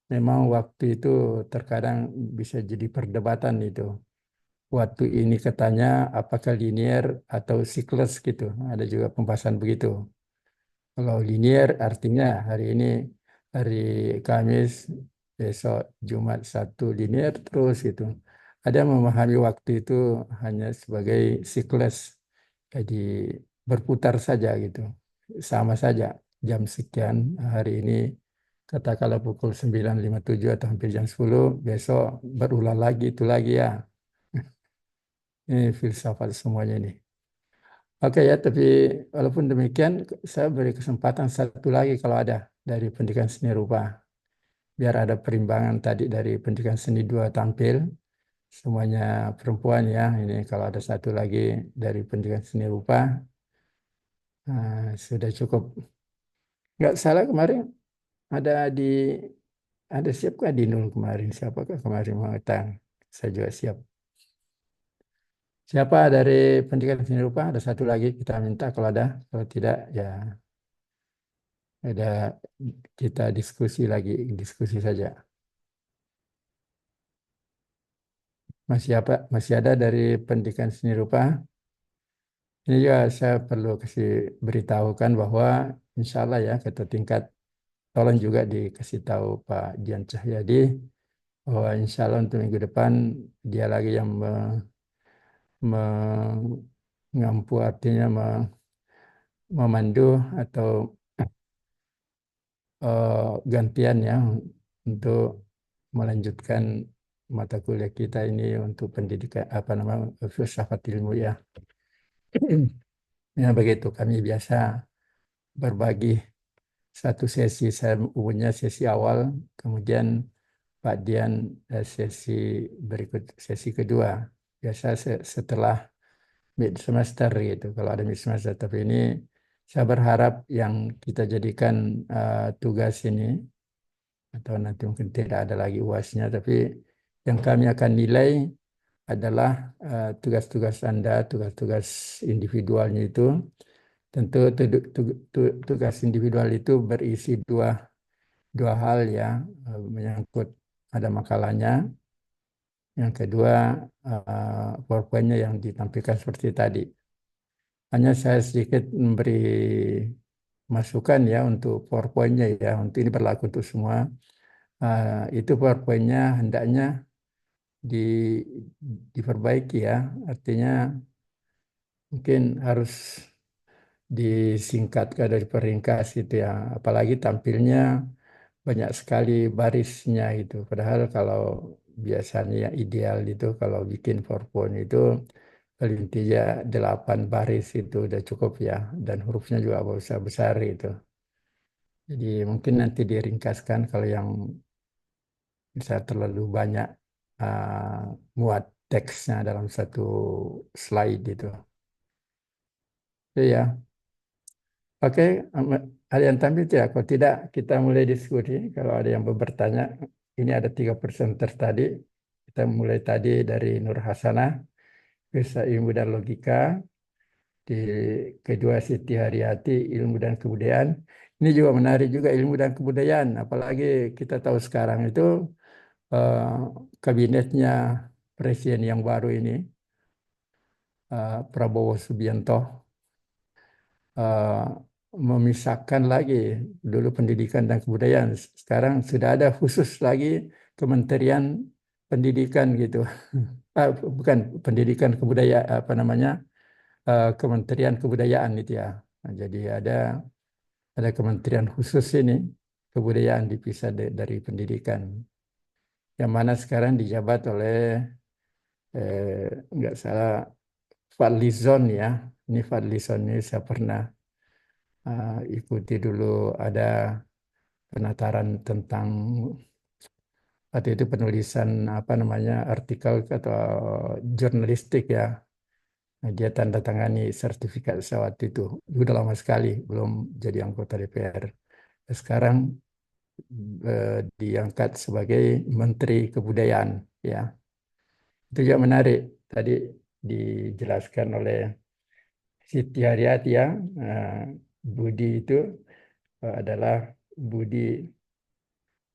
Memang waktu itu terkadang bisa jadi perdebatan itu. Waktu ini katanya apakah linear atau siklus gitu. Ada juga pembahasan begitu. Kalau linear artinya hari ini hari Kamis, besok Jumat satu linear terus gitu. Ada yang memahami waktu itu hanya sebagai siklus. Jadi berputar saja gitu. Sama saja jam sekian hari ini katakanlah pukul 9.57 atau hampir jam 10, besok berulang lagi itu lagi ya. Ini filsafat semuanya ini. Oke ya, tapi walaupun demikian saya beri kesempatan satu lagi kalau ada dari pendidikan seni rupa. Biar ada perimbangan tadi dari pendidikan seni 2 tampil. Semuanya perempuan ya. Ini kalau ada satu lagi dari pendidikan seni rupa. Sudah cukup. Nggak salah kemarin ada di ada siapkah di Nul kemarin? Siapakah kemarin mau datang? Saya juga siap. Siapa dari pendidikan seni rupa? Ada satu lagi kita minta kalau ada. Kalau tidak ya ada kita diskusi lagi, diskusi saja. Masih apa? Masih ada dari pendidikan seni rupa? Ini juga saya perlu kasih beritahukan bahwa insya Allah ya ketua tingkat tolong juga dikasih tahu Pak Dian Cahyadi bahwa insya Allah untuk minggu depan dia lagi yang mengampu artinya memandu atau gantian ya untuk melanjutkan mata kuliah kita ini untuk pendidikan apa namanya filsafat ilmu ya. Ya begitu, kami biasa berbagi satu sesi, saya umumnya sesi awal, kemudian Pak Dian sesi berikut, sesi kedua. Biasa setelah mid semester gitu, kalau ada mid semester. Tapi ini saya berharap yang kita jadikan tugas ini, atau nanti mungkin tidak ada lagi UASnya, tapi yang kami akan nilai adalah tugas-tugas Anda, tugas-tugas individualnya itu. Tentu tugas individual itu berisi dua hal ya, menyangkut ada makalahnya, yang kedua PowerPoint-nya yang ditampilkan seperti tadi. Hanya saya sedikit memberi masukan ya untuk PowerPoint-nya ya, untuk ini berlaku untuk semua. Itu PowerPoint-nya hendaknya di, diperbaiki ya, artinya mungkin harus disingkatkan dari peringkas itu ya, apalagi tampilnya banyak sekali barisnya itu. Padahal kalau biasanya yang ideal itu kalau bikin PowerPoint itu paling tidak 8 baris itu udah cukup ya, dan hurufnya juga besar-besar itu. Jadi mungkin nanti diringkaskan kalau yang bisa terlalu banyak muat teksnya dalam satu slide itu. Itu ya. Oke, ada yang tampil tidak? Kalau tidak, kita mulai diskusi. Kalau ada yang mau bertanya, ini ada 3 presenter tadi. Kita mulai tadi dari Nur Hasanah, Filsafat Ilmu dan Logika. Di kedua Siti Haryati, Ilmu dan Kebudayaan. Ini juga menarik juga, ilmu dan kebudayaan. Apalagi kita tahu sekarang itu eh, kabinetnya Presiden yang baru ini, Prabowo Subianto, eh, memisahkan lagi dulu pendidikan dan kebudayaan. Sekarang sudah ada khusus lagi Kementerian Pendidikan gitu. Bukan pendidikan kebudayaan, apa namanya, Kementerian Kebudayaan itu ya. Nah, jadi ada kementerian khusus ini kebudayaan dipisah dari pendidikan. Yang mana sekarang dijabat oleh nggak salah Fadlizon ya. Ini Fadlizon ini saya pernah ikuti dulu, ada penataran tentang waktu itu penulisan apa namanya artikel atau jurnalistik ya. Nah, dia tanda tangani sertifikat pesawat itu. Udah lama sekali belum jadi anggota DPR. Sekarang diangkat sebagai Menteri Kebudayaan ya. Itu juga menarik. Tadi dijelaskan oleh Siti Haryati ya. Budi itu adalah budi,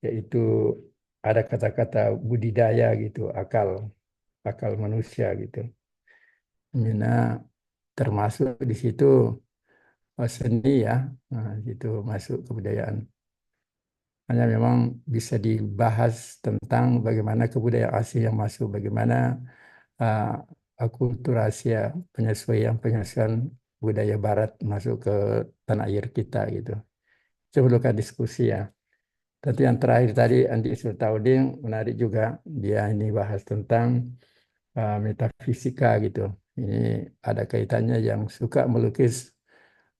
yaitu ada kata-kata budidaya gitu, akal manusia gitu. Mina termasuk di situ seni ya, nah, itu masuk kebudayaan. Hanya memang bisa dibahas tentang bagaimana kebudayaan asing yang masuk, bagaimana uh, akulturasi ya, penyesuaian budaya Barat masuk ke tanah air kita gitu. Itu perlukan diskusi ya. Tentu yang terakhir tadi Andi Sultaudin menarik juga, dia ini bahas tentang metafisika gitu. Ini ada kaitannya yang suka melukis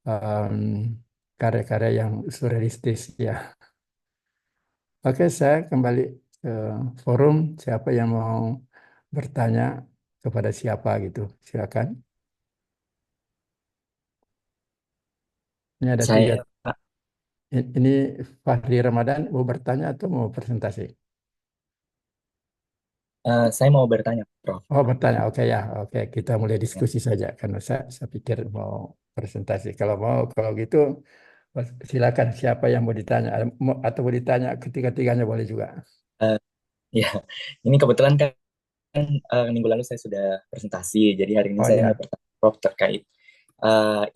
um, karya-karya yang surrealistis ya. Oke, saya kembali ke forum. Siapa yang mau bertanya kepada siapa gitu, silakan. Ini ada tiga. Saya Ini Fahri Ramadan mau bertanya atau mau presentasi? saya mau bertanya, Prof. Oh, bertanya. Oke ya. Oke, kita mulai Ya. diskusi saja karena saya pikir mau presentasi. Kalau gitu silakan, siapa yang mau ditanya atau mau ditanya ketiga-tiganya boleh juga. Eh, ya, ini kebetulan kan minggu lalu saya sudah presentasi, jadi hari ini Oh saya mau ya, bertanya Prof terkait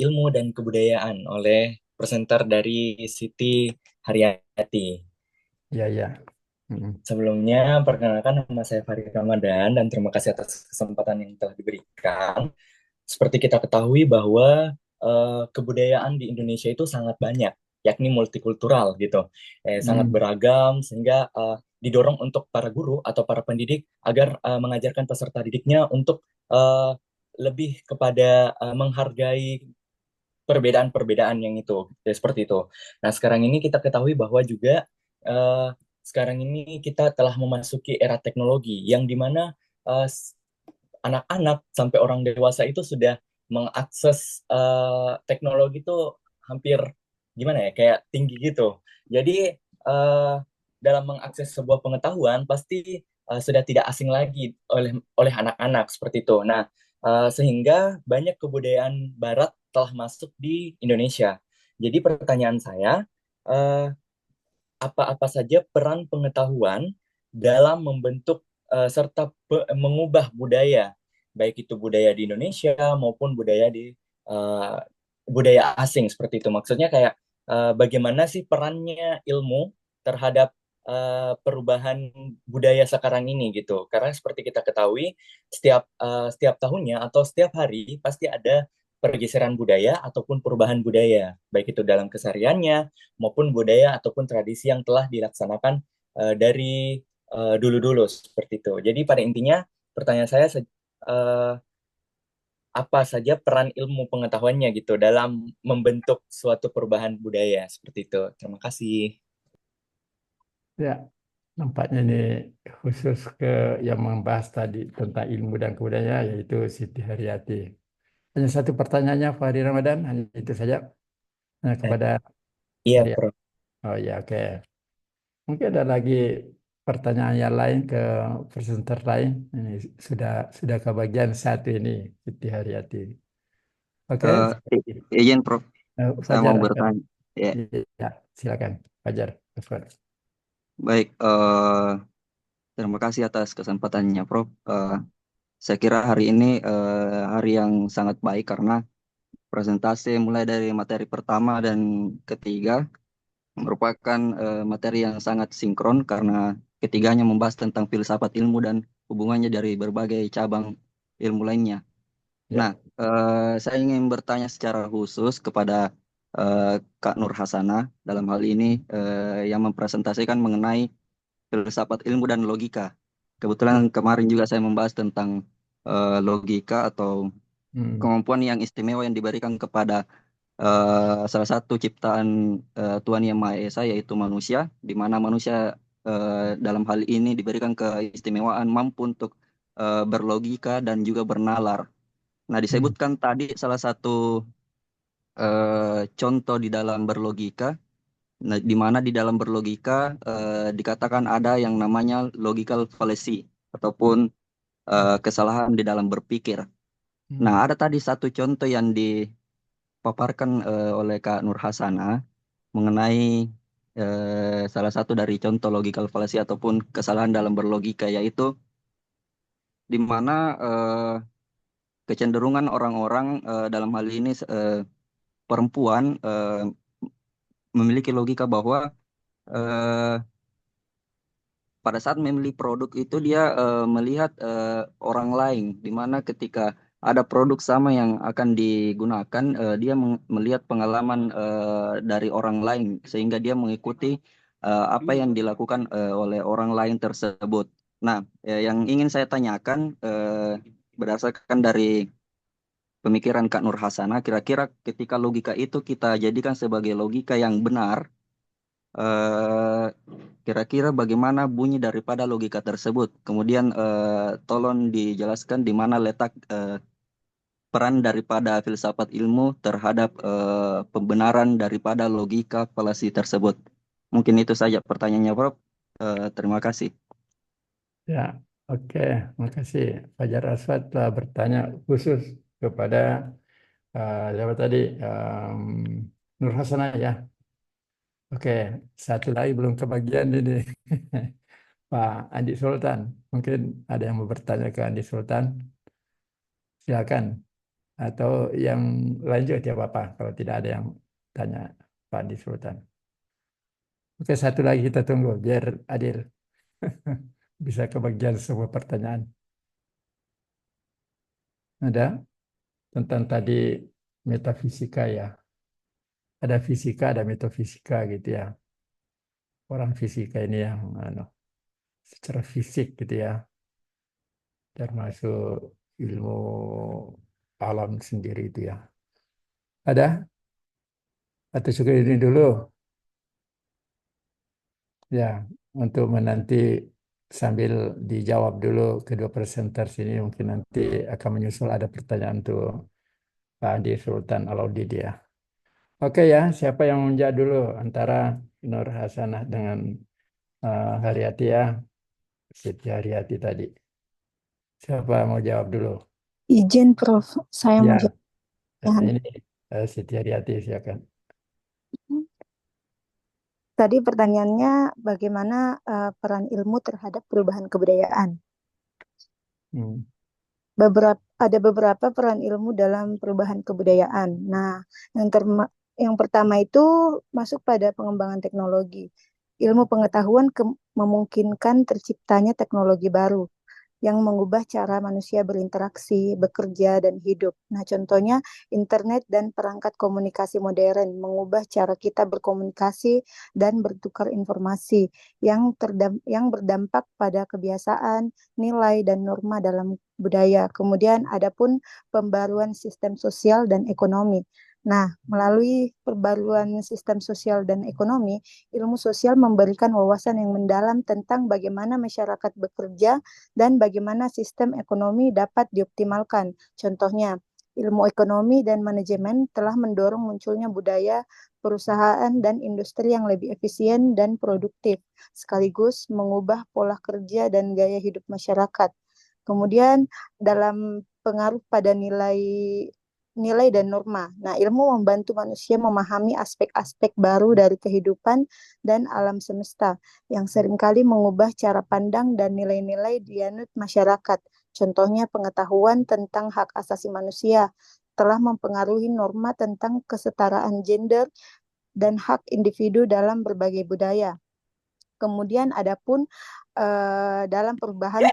ilmu dan kebudayaan oleh presenter dari Siti Haryati. ya ya. Mm. Sebelumnya, perkenalkan nama saya Farid Ramadan dan terima kasih atas kesempatan yang telah diberikan. Seperti kita ketahui bahwa kebudayaan di Indonesia itu sangat banyak, yakni multikultural gitu, sangat Mm. beragam sehingga didorong untuk para guru atau para pendidik agar mengajarkan peserta didiknya untuk lebih kepada menghargai perbedaan-perbedaan yang itu ya, seperti itu. Nah, sekarang ini kita ketahui bahwa juga eh, sekarang ini kita telah memasuki era teknologi yang dimana eh, anak-anak sampai orang dewasa itu sudah mengakses teknologi itu hampir gimana ya, kayak tinggi gitu. Jadi dalam mengakses sebuah pengetahuan pasti sudah tidak asing lagi oleh anak-anak seperti itu. Nah, sehingga banyak kebudayaan Barat telah masuk di Indonesia. Jadi pertanyaan saya, eh, apa-apa saja peran pengetahuan dalam membentuk serta mengubah budaya, baik itu budaya di Indonesia maupun eh, budaya asing seperti itu. Maksudnya kayak bagaimana sih perannya ilmu terhadap perubahan budaya sekarang ini gitu. Karena seperti kita ketahui, setiap tahunnya atau setiap hari pasti ada pergeseran budaya ataupun perubahan budaya, baik itu dalam kesehariannya maupun budaya ataupun tradisi yang telah dilaksanakan dari dulu-dulu seperti itu. Jadi pada intinya pertanyaan saya apa saja peran ilmu pengetahuannya gitu dalam membentuk suatu perubahan budaya seperti itu. Terima kasih. Ya, nampaknya ini khusus ke yang membahas tadi tentang ilmu dan kebudayaan, yaitu Siti Haryati. Hanya satu pertanyaannya, Fahri Ramadan, hanya itu saja. Nah, Eh, kepada iya, Haryati. Prof. Oh ya, oke. Mungkin ada lagi pertanyaan yang lain ke presenter lain. Ini sudah kebagian satu ini, Siti Haryati. Oke, Eh, izin Prof, saya Fajar mau Aswad. bertanya. Ya, Ya, silakan, Fajar Aswad. baik. Terima kasih atas kesempatannya, Prof. Saya kira hari ini hari yang sangat baik karena presentasi mulai dari materi pertama dan ketiga merupakan materi yang sangat sinkron karena ketiganya membahas tentang filsafat ilmu dan hubungannya dari berbagai cabang ilmu lainnya. Nah, Ya. saya ingin bertanya secara khusus kepada eh, Kak Nur Hasanah dalam hal ini yang mempresentasikan mengenai filsafat ilmu dan logika. Kebetulan kemarin juga saya membahas tentang logika atau Hmm. kemampuan yang istimewa yang diberikan kepada salah satu ciptaan Tuhan Yang Maha Esa yaitu manusia, di mana manusia dalam hal ini diberikan keistimewaan mampu untuk berlogika dan juga bernalar. Nah, Hmm. disebutkan tadi salah satu contoh di dalam berlogika, nah, di mana di dalam berlogika dikatakan ada yang namanya logical fallacy ataupun kesalahan di dalam berpikir. Nah, Hmm. ada tadi satu contoh yang dipaparkan oleh Kak Nur Hasanah mengenai salah satu dari contoh logical fallacy ataupun kesalahan dalam berlogika, yaitu di mana kecenderungan orang-orang dalam hal ini perempuan memiliki logika bahwa eh, pada saat memilih produk itu dia melihat orang lain, di mana ketika ada produk sama yang akan digunakan, dia melihat pengalaman dari orang lain sehingga dia mengikuti apa yang dilakukan oleh orang lain tersebut. Nah, yang ingin saya tanyakan berdasarkan dari pemikiran Kak Nur Hasanah, kira-kira ketika logika itu kita jadikan sebagai logika yang benar, eh, kira-kira bagaimana bunyi daripada logika tersebut? Kemudian tolong dijelaskan di mana letak peran daripada filsafat ilmu terhadap pembenaran daripada logika falasi tersebut. Mungkin itu saja pertanyaannya, Prof. Terima kasih. Ya, oke. Makasih Fajar Aswad telah bertanya khusus kepada siapa tadi, Nur Hasanah ya. Oke, satu lagi belum kebagian ini. Pak Andi Sultan. Mungkin ada yang mau bertanya ke Andi Sultan. Silakan. Atau yang lanjut ya Bapak, kalau tidak ada yang tanya Pak Andi Sultan. Oke, satu lagi kita tunggu biar adil. Bisa kebagian semua pertanyaan. Ada tentang tadi metafisika ya. Ada fisika, ada metafisika gitu ya. Orang fisika ini yang secara fisik gitu ya, termasuk ilmu alam sendiri itu ya. Ada? atau cukup ini dulu ya untuk menanti sambil dijawab dulu kedua presenter sini mungkin nanti akan menyusul ada pertanyaan untuk Pak Andi Sultan Alaudin ya. Oke ya, siapa yang menjawab dulu antara Nur Hasanah dengan Haryati ya, Siti Haryati tadi. Siapa mau jawab dulu? Izin Prof, saya mau Ya, jawab. ini Siti Haryati silakan. Tadi pertanyaannya bagaimana peran ilmu terhadap perubahan kebudayaan. Hmm. Ada beberapa peran ilmu dalam perubahan kebudayaan. Nah, yang pertama itu masuk pada pengembangan teknologi. Ilmu pengetahuan memungkinkan terciptanya teknologi baru yang mengubah cara manusia berinteraksi, bekerja, dan hidup. Nah, contohnya internet dan perangkat komunikasi modern mengubah cara kita berkomunikasi dan bertukar informasi yang berdampak pada kebiasaan, nilai, dan norma dalam budaya. Kemudian ada pun pembaruan sistem sosial dan ekonomi. Nah, melalui perbaruan sistem sosial dan ekonomi, ilmu sosial memberikan wawasan yang mendalam tentang bagaimana masyarakat bekerja dan bagaimana sistem ekonomi dapat dioptimalkan. Contohnya, ilmu ekonomi dan manajemen telah mendorong munculnya budaya, perusahaan, dan industri yang lebih efisien dan produktif, sekaligus mengubah pola kerja dan gaya hidup masyarakat. Kemudian, dalam pengaruh pada nilai dan norma. Nah, ilmu membantu manusia memahami aspek-aspek baru dari kehidupan dan alam semesta yang seringkali mengubah cara pandang dan nilai-nilai dianut masyarakat. Contohnya pengetahuan tentang hak asasi manusia telah mempengaruhi norma tentang kesetaraan gender dan hak individu dalam berbagai budaya. Kemudian ada pun dalam perubahan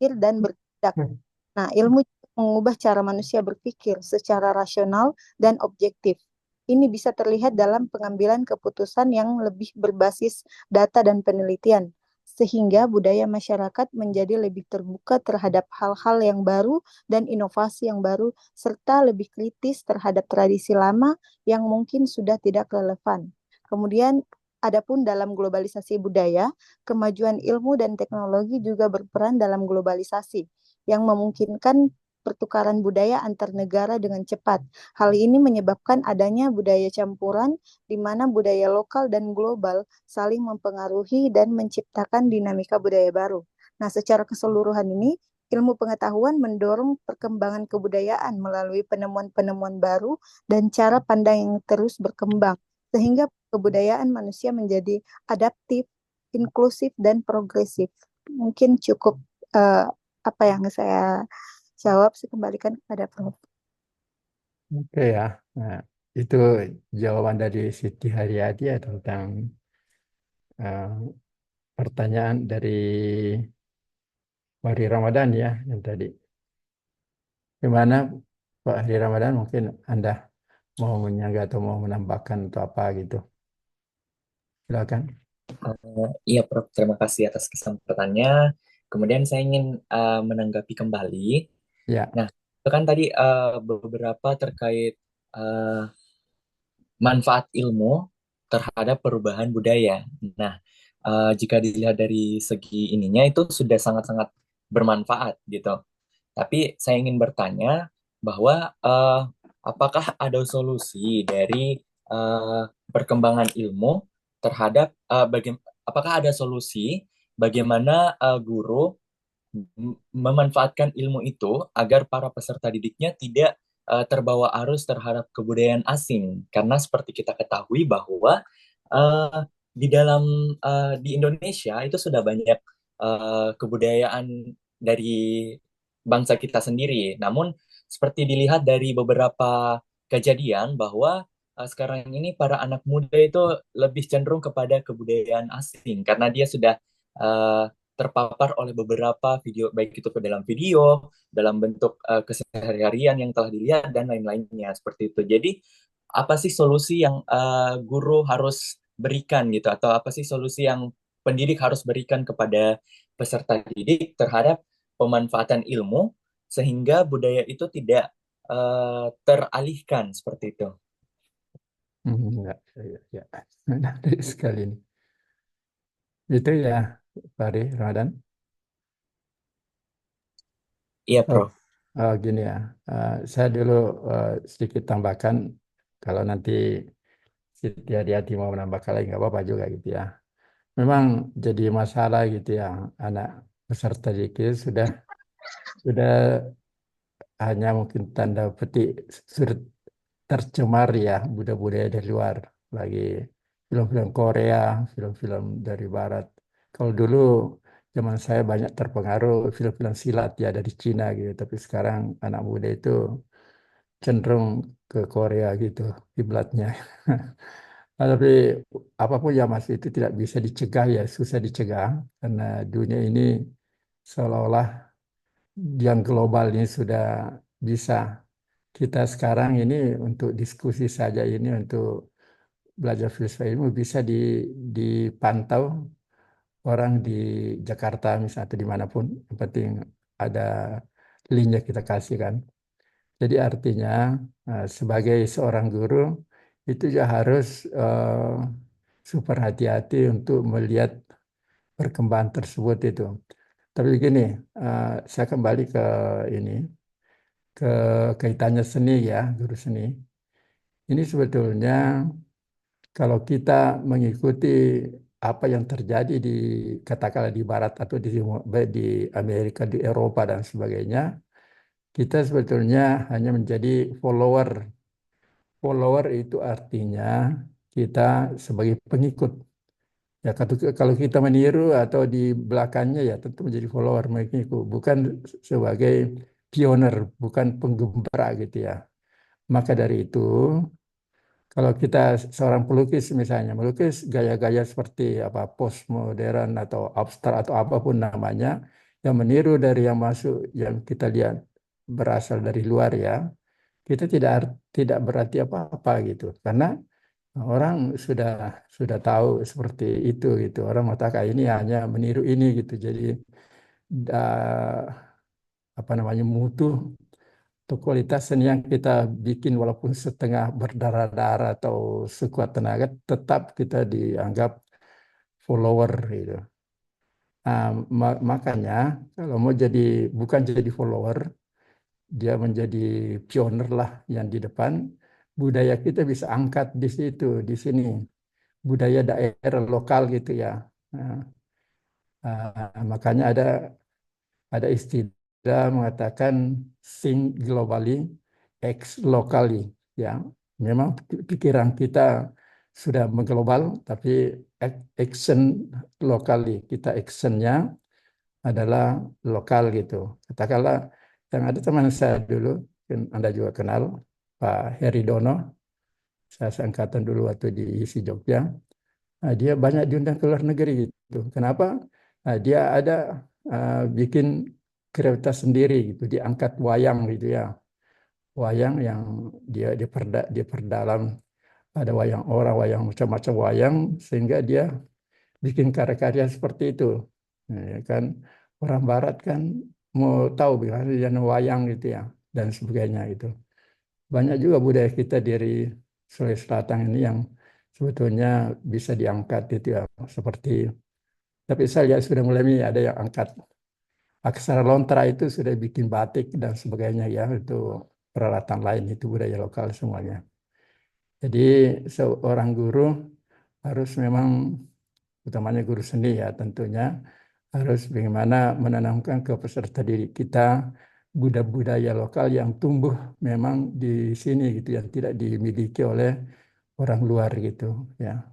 pikir dan bertindak. Nah, ilmu mengubah cara manusia berpikir secara rasional dan objektif. Ini bisa terlihat dalam pengambilan keputusan yang lebih berbasis data dan penelitian, sehingga budaya masyarakat menjadi lebih terbuka terhadap hal-hal yang baru dan inovasi yang baru, serta lebih kritis terhadap tradisi lama yang mungkin sudah tidak relevan. Kemudian, adapun dalam globalisasi budaya, kemajuan ilmu dan teknologi juga berperan dalam globalisasi yang memungkinkan pertukaran budaya antar negara dengan cepat. Hal ini menyebabkan adanya budaya campuran di mana budaya lokal dan global saling mempengaruhi dan menciptakan dinamika budaya baru. Nah, secara keseluruhan ini, ilmu pengetahuan mendorong perkembangan kebudayaan melalui penemuan-penemuan baru dan cara pandang yang terus berkembang, sehingga kebudayaan manusia menjadi adaptif, inklusif, dan progresif. Mungkin cukup apa yang saya jawab, saya kembalikan kepada Prof. Oke ya. Nah, itu jawaban dari Siti Haryati ya tentang eh, pertanyaan dari Wari Ramadan ya yang tadi. Gimana Pak Hari Ramadan mungkin Anda mau menyangga atau mau menambahkan atau apa gitu. Silakan. Iya, Prof. Terima kasih atas kesempatannya. Kemudian saya ingin menanggapi kembali. Ya, Nah, itu kan tadi beberapa terkait eh, manfaat ilmu terhadap perubahan budaya. Nah, jika dilihat dari segi ininya itu sudah sangat-sangat bermanfaat gitu. Tapi saya ingin bertanya bahwa apakah ada solusi dari perkembangan ilmu terhadap apakah ada solusi bagaimana guru memanfaatkan ilmu itu agar para peserta didiknya tidak terbawa arus terhadap kebudayaan asing. Karena seperti kita ketahui bahwa uh, di Indonesia itu sudah banyak kebudayaan dari bangsa kita sendiri. Namun seperti dilihat dari beberapa kejadian bahwa sekarang ini para anak muda itu lebih cenderung kepada kebudayaan asing karena dia sudah uh, terpapar oleh beberapa video, baik itu ke dalam video, dalam bentuk keseharian yang telah dilihat dan lain-lainnya seperti itu. Jadi apa sih solusi yang guru harus berikan gitu, atau apa sih solusi yang pendidik harus berikan kepada peserta didik terhadap pemanfaatan ilmu sehingga budaya itu tidak teralihkan seperti itu. Enggak, ya. Menarik sekali ini. Itu ya, Fahri Ramadan. Iya, Oh, Prof. gini ya. Saya dulu sedikit tambahkan, kalau nanti Siti Haryati mau menambahkan lagi nggak apa-apa juga gitu ya. Memang jadi masalah gitu ya, anak peserta didik sudah hanya mungkin tanda petik sudah tercemar ya budaya-budaya dari luar, lagi film-film Korea, film-film dari Barat. Kalau dulu zaman saya banyak terpengaruh film-film silat ya dari Cina gitu, tapi sekarang anak muda itu cenderung ke Korea gitu kiblatnya. Tapi apapun ya Mas itu tidak bisa dicegah ya, susah dicegah karena dunia ini seolah-olah yang global ini sudah bisa. Kita sekarang ini untuk diskusi saja ini untuk belajar filsafat ilmu bisa dipantau orang di Jakarta misalnya atau dimanapun. Yang penting ada linknya kita kasih kan. Jadi artinya sebagai seorang guru itu juga harus super hati-hati untuk melihat perkembangan tersebut itu. Tapi begini, saya kembali ke ini, ke kaitannya seni ya, guru seni. Ini sebetulnya kalau kita mengikuti apa yang terjadi di katakanlah di Barat atau baik di Amerika, di Eropa dan sebagainya, kita sebetulnya hanya menjadi follower. Follower itu artinya kita sebagai pengikut. Ya, kalau kita meniru atau di belakangnya ya tentu menjadi follower mengikut, bukan sebagai pioner, bukan penggembara gitu ya. Maka dari itu, kalau kita seorang pelukis misalnya, melukis gaya-gaya seperti apa postmodern atau abstrak atau apapun namanya, yang meniru dari yang masuk, yang kita lihat berasal dari luar ya, kita tidak berarti apa-apa gitu, karena orang sudah tahu seperti itu gitu. Orang mengatakan ini hanya meniru ini gitu. Jadi apa namanya mutu atau kualitas seni yang kita bikin walaupun setengah berdarah-darah atau sekuat tenaga tetap kita dianggap follower gitu. Nah, makanya kalau mau jadi bukan jadi follower, dia menjadi pioner lah yang di depan, budaya kita bisa angkat di situ, di sini budaya daerah lokal gitu ya. Nah, makanya ada istilah mengatakan think globally, act locally. Ya, memang pikiran kita sudah mengglobal, tapi action locally. Kita actionnya adalah lokal gitu. Katakanlah yang ada teman saya dulu, Anda juga kenal, Pak Heri Dono. Saya seangkatan dulu waktu di ISI Jogja. Nah, dia banyak diundang ke luar negeri gitu. Kenapa? Nah, dia ada bikin kreativitas sendiri gitu, diangkat wayang gitu ya. Wayang yang diperdalam, ada wayang orang, wayang macam-macam wayang sehingga dia bikin karya-karya seperti itu. Nah, ya kan orang barat kan mau tahu bagaimana wayang gitu ya dan sebagainya itu. Banyak juga budaya kita dari Sulawesi Selatan ini yang sebetulnya bisa diangkat itu ya seperti, tapi saya lihat sudah mulai ada yang angkat aksara lontra itu sudah bikin batik dan sebagainya ya, itu peralatan lain, itu budaya lokal semuanya. Jadi seorang guru harus memang, utamanya guru seni ya tentunya, harus bagaimana menanamkan ke peserta didik kita budaya lokal yang tumbuh memang di sini gitu, yang tidak dimiliki oleh orang luar gitu ya.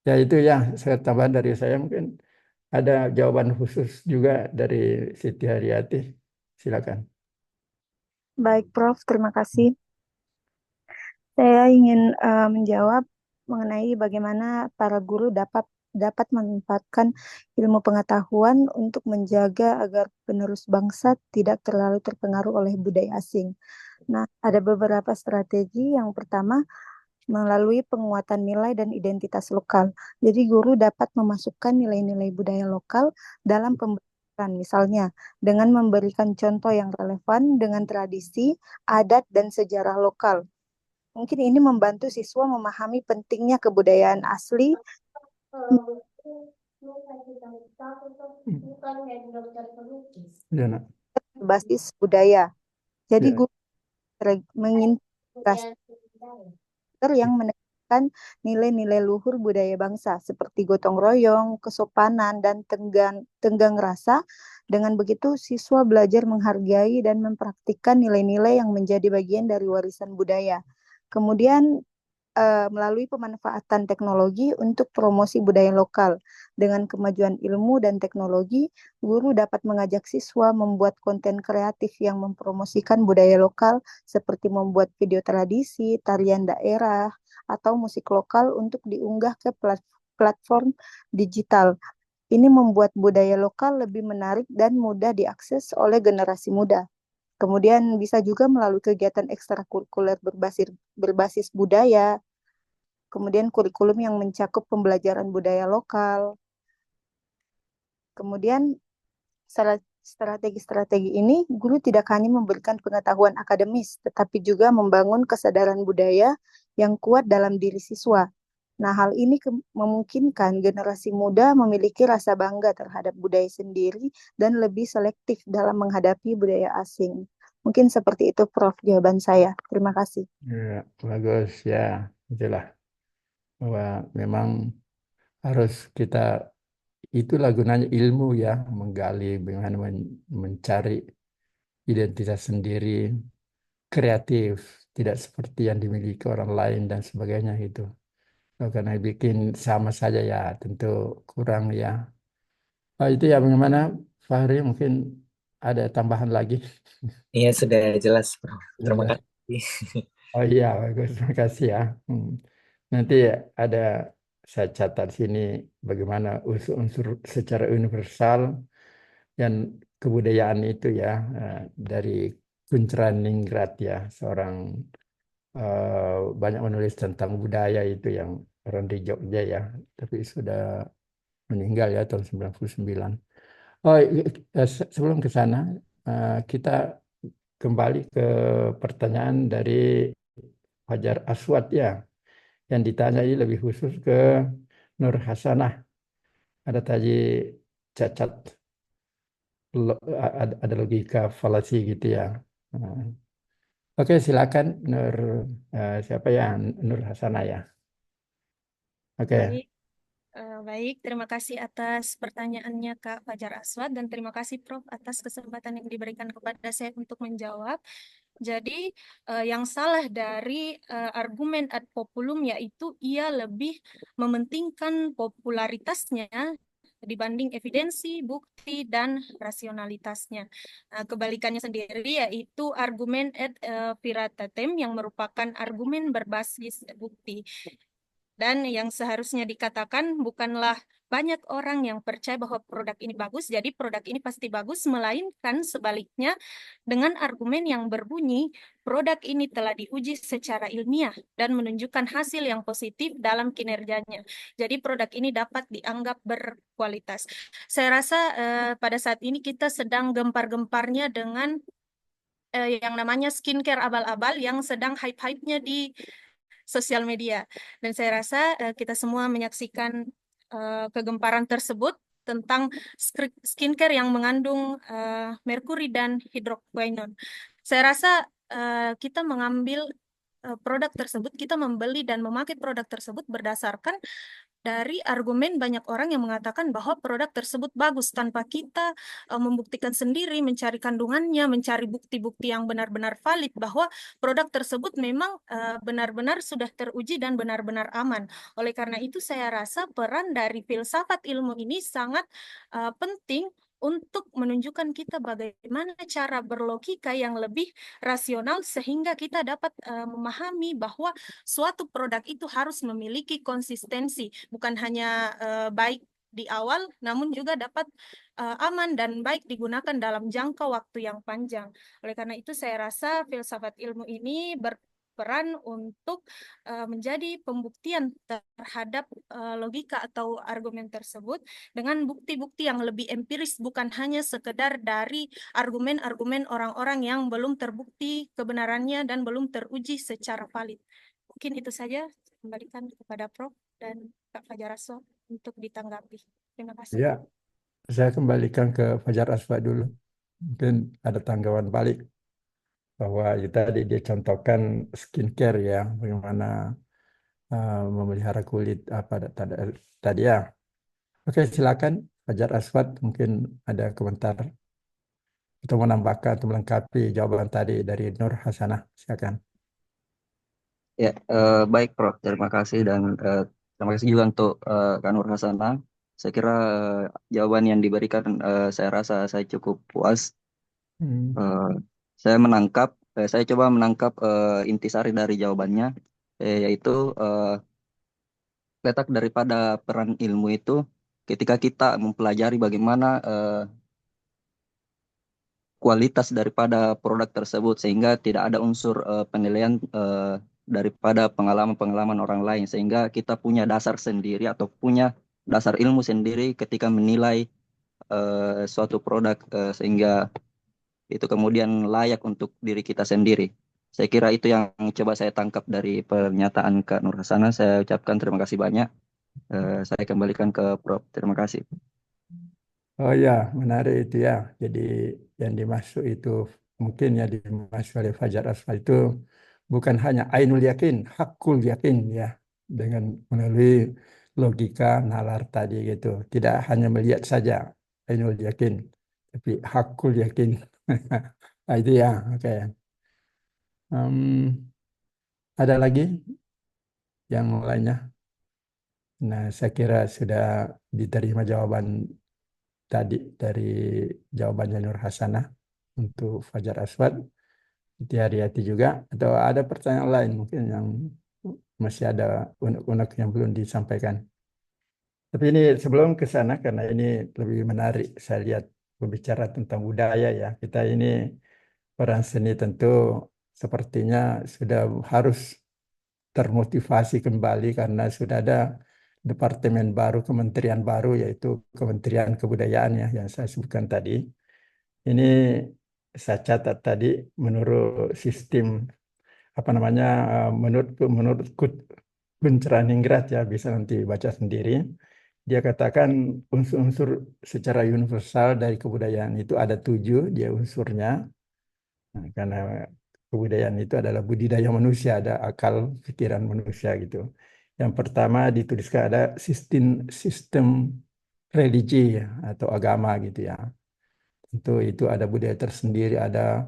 Ya itu ya, saya tambahan dari saya, mungkin ada jawaban khusus juga dari Siti Haryati. Silakan. Baik, Prof. Terima kasih. Saya ingin menjawab mengenai bagaimana para guru dapat memanfaatkan ilmu pengetahuan untuk menjaga agar penerus bangsa tidak terlalu terpengaruh oleh budaya asing. Nah, ada beberapa strategi. Yang pertama, melalui penguatan nilai dan identitas lokal. Jadi guru dapat memasukkan nilai-nilai budaya lokal dalam pembelajaran, misalnya dengan memberikan contoh yang relevan dengan tradisi, adat, dan sejarah lokal. Mungkin ini membantu siswa memahami pentingnya kebudayaan asli Ya, nak. berbasis budaya. Jadi Ya, guru mengintegrasi yang menekankan nilai-nilai luhur budaya bangsa seperti gotong royong, kesopanan, dan tenggang rasa. Dengan begitu, siswa belajar menghargai dan mempraktikkan nilai-nilai yang menjadi bagian dari warisan budaya. Kemudian, melalui pemanfaatan teknologi untuk promosi budaya lokal. Dengan kemajuan ilmu dan teknologi, guru dapat mengajak siswa membuat konten kreatif yang mempromosikan budaya lokal seperti membuat video tradisi, tarian daerah, atau musik lokal untuk diunggah ke platform digital. Ini membuat budaya lokal lebih menarik dan mudah diakses oleh generasi muda. Kemudian bisa juga melalui kegiatan ekstrakurikuler berbasis budaya, kemudian kurikulum yang mencakup pembelajaran budaya lokal. Kemudian strategi-strategi ini, guru tidak hanya memberikan pengetahuan akademis, tetapi juga membangun kesadaran budaya yang kuat dalam diri siswa. Nah, hal ini memungkinkan generasi muda memiliki rasa bangga terhadap budaya sendiri dan lebih selektif dalam menghadapi budaya asing. Mungkin seperti itu, Prof, jawaban saya. Terima kasih. ya, bagus ya, itulah bahwa memang harus kita, itulah gunanya ilmu ya, menggali, bagaimana mencari identitas sendiri, kreatif, tidak seperti yang dimiliki orang lain dan sebagainya gitu. Karena bikin sama saja ya, tentu kurang ya. Itu ya, bagaimana Fahri, mungkin ada tambahan lagi? Iya, sudah jelas, Prof. Terima Sudah. kasih. Oh iya, bagus, terima kasih ya. Nanti ada saya catat sini bagaimana unsur-unsur secara universal dan kebudayaan itu ya, dari Kuncraningrat ya, seorang banyak menulis tentang budaya itu, yang orang di Jogja ya, tapi sudah meninggal ya tahun 99. Oh, sebelum ke sana, kita kembali ke pertanyaan dari Fajar Aswad ya, yang ditanyai lebih khusus ke Nur Hasanah. Ada tadi cacat, ada logika falasi gitu ya. Nah, oke, silakan Nur, siapa ya, Nur Hasanah ya. Oke. Baik, baik. Terima kasih atas pertanyaannya Kak Fajar Aswad dan terima kasih Prof atas kesempatan yang diberikan kepada saya untuk menjawab. Jadi yang salah dari argumen ad populum yaitu ia lebih mementingkan popularitasnya dibanding evidensi, bukti, dan rasionalitasnya. Nah, kebalikannya sendiri yaitu argumen ad veritatem yang merupakan argumen berbasis bukti. Dan yang seharusnya dikatakan bukanlah banyak orang yang percaya bahwa produk ini bagus, jadi produk ini pasti bagus, melainkan sebaliknya dengan argumen yang berbunyi, produk ini telah diuji secara ilmiah dan menunjukkan hasil yang positif dalam kinerjanya. Jadi produk ini dapat dianggap berkualitas. Saya rasa pada saat ini kita sedang gempar-gemparnya dengan yang namanya skincare abal-abal yang sedang hype-hype-nya di sosial media. Dan saya rasa kita semua menyaksikan kegemparan tersebut tentang skincare yang mengandung merkuri dan hidroquinone. Saya rasa kita mengambil produk tersebut, kita membeli dan memakai produk tersebut berdasarkan dari argumen banyak orang yang mengatakan bahwa produk tersebut bagus tanpa kita membuktikan sendiri, mencari kandungannya, mencari bukti-bukti yang benar-benar valid bahwa produk tersebut memang benar-benar sudah teruji dan benar-benar aman. Oleh karena itu saya rasa peran dari filsafat ilmu ini sangat penting untuk menunjukkan kita bagaimana cara berlogika yang lebih rasional sehingga kita dapat memahami bahwa suatu produk itu harus memiliki konsistensi, bukan hanya baik di awal, namun juga dapat aman dan baik digunakan dalam jangka waktu yang panjang. Oleh karena itu saya rasa filsafat ilmu ini berperan untuk menjadi pembuktian terhadap logika atau argumen tersebut dengan bukti-bukti yang lebih empiris, bukan hanya sekedar dari argumen-argumen orang-orang yang belum terbukti kebenarannya dan belum teruji secara valid. Mungkin itu saja, kembalikan kepada Prof. dan Kak Fajar Aswa untuk ditanggapi. Terima kasih. Ya, saya kembalikan ke Fajar Aswa dulu. Mungkin ada tanggapan balik bahwa ya tadi dia contohkan skincare ya, bagaimana memelihara kulit apa tadi ya. Oke, silakan Fajar Aswad mungkin ada komentar atau menambahkan atau melengkapi jawaban tadi dari Nur Hasanah. Silakan. Ya, baik Prof. Terima kasih dan terima kasih juga untuk Kak Nur Hasanah. Saya kira jawaban yang diberikan saya rasa saya cukup puas. Hmm. Eh, saya coba menangkap intisari dari jawabannya, yaitu letak daripada peran ilmu itu ketika kita mempelajari bagaimana kualitas daripada produk tersebut sehingga tidak ada unsur penilaian daripada pengalaman-pengalaman orang lain sehingga kita punya dasar sendiri atau punya dasar ilmu sendiri ketika menilai suatu produk sehingga itu kemudian layak untuk diri kita sendiri. Saya kira itu yang coba saya tangkap dari pernyataan Kak Nur Hasanah. Saya ucapkan terima kasih banyak. Saya kembalikan ke Prof. Terima kasih. Oh ya, menarik itu ya. Jadi yang dimaksud itu mungkin ya dimaksud oleh Fajar Aswad itu bukan hanya ainul yakin, hakul yakin ya, dengan melalui logika nalar tadi gitu. Tidak hanya melihat saja ainul yakin, tapi hakul yakin. Nah, itu ya, oke. Ada lagi yang lainnya? Nah, saya kira sudah diterima jawaban tadi dari jawabannya Nur Hasanah untuk Fajar Aswad. Hati-hati juga. Atau ada pertanyaan lain mungkin yang masih ada unek-unek yang belum disampaikan. Tapi ini sebelum ke sana, karena ini lebih menarik, saya lihat berbicara tentang budaya ya. Kita ini orang seni tentu sepertinya sudah harus termotivasi kembali karena sudah ada departemen baru, kementerian baru, yaitu Kementerian Kebudayaan ya, yang saya sebutkan tadi. Ini saya catat tadi menurut sistem apa namanya menurut Kuncraningrat ya, bisa nanti baca sendiri. Dia katakan unsur-unsur secara universal dari kebudayaan itu ada 7 dia unsurnya. Nah, karena kebudayaan itu adalah budidaya manusia, ada akal pikiran manusia gitu. Yang pertama dituliskan ada sistem sistem religi ya, atau agama gitu ya. Tentu itu ada budaya tersendiri, ada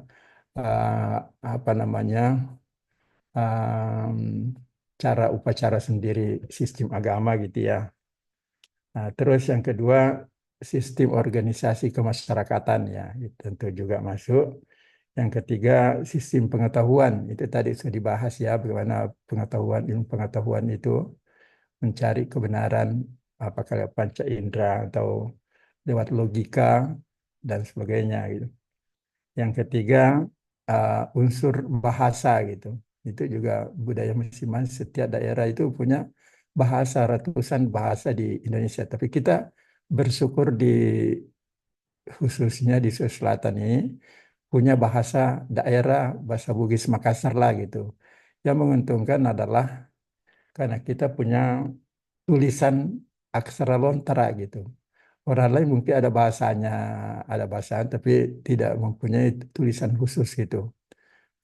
eh, apa namanya em, cara upacara sendiri sistem agama gitu ya. Nah, terus yang kedua sistem organisasi kemasyarakatan ya, itu tentu juga masuk. Yang ketiga sistem pengetahuan, itu tadi sudah dibahas ya, bagaimana pengetahuan, ilmu pengetahuan itu mencari kebenaran apakah lewat panca indera atau lewat logika dan sebagainya gitu. Yang ketiga unsur bahasa gitu. Itu juga budaya masing-masing, setiap daerah itu punya bahasa, ratusan bahasa di Indonesia. Tapi kita bersyukur di khususnya di Sulawesi Selatan ini punya bahasa daerah, bahasa Bugis Makassar lah gitu. Yang menguntungkan adalah karena kita punya tulisan aksara lontara gitu. Orang lain mungkin ada bahasanya, tapi tidak mempunyai tulisan khusus gitu.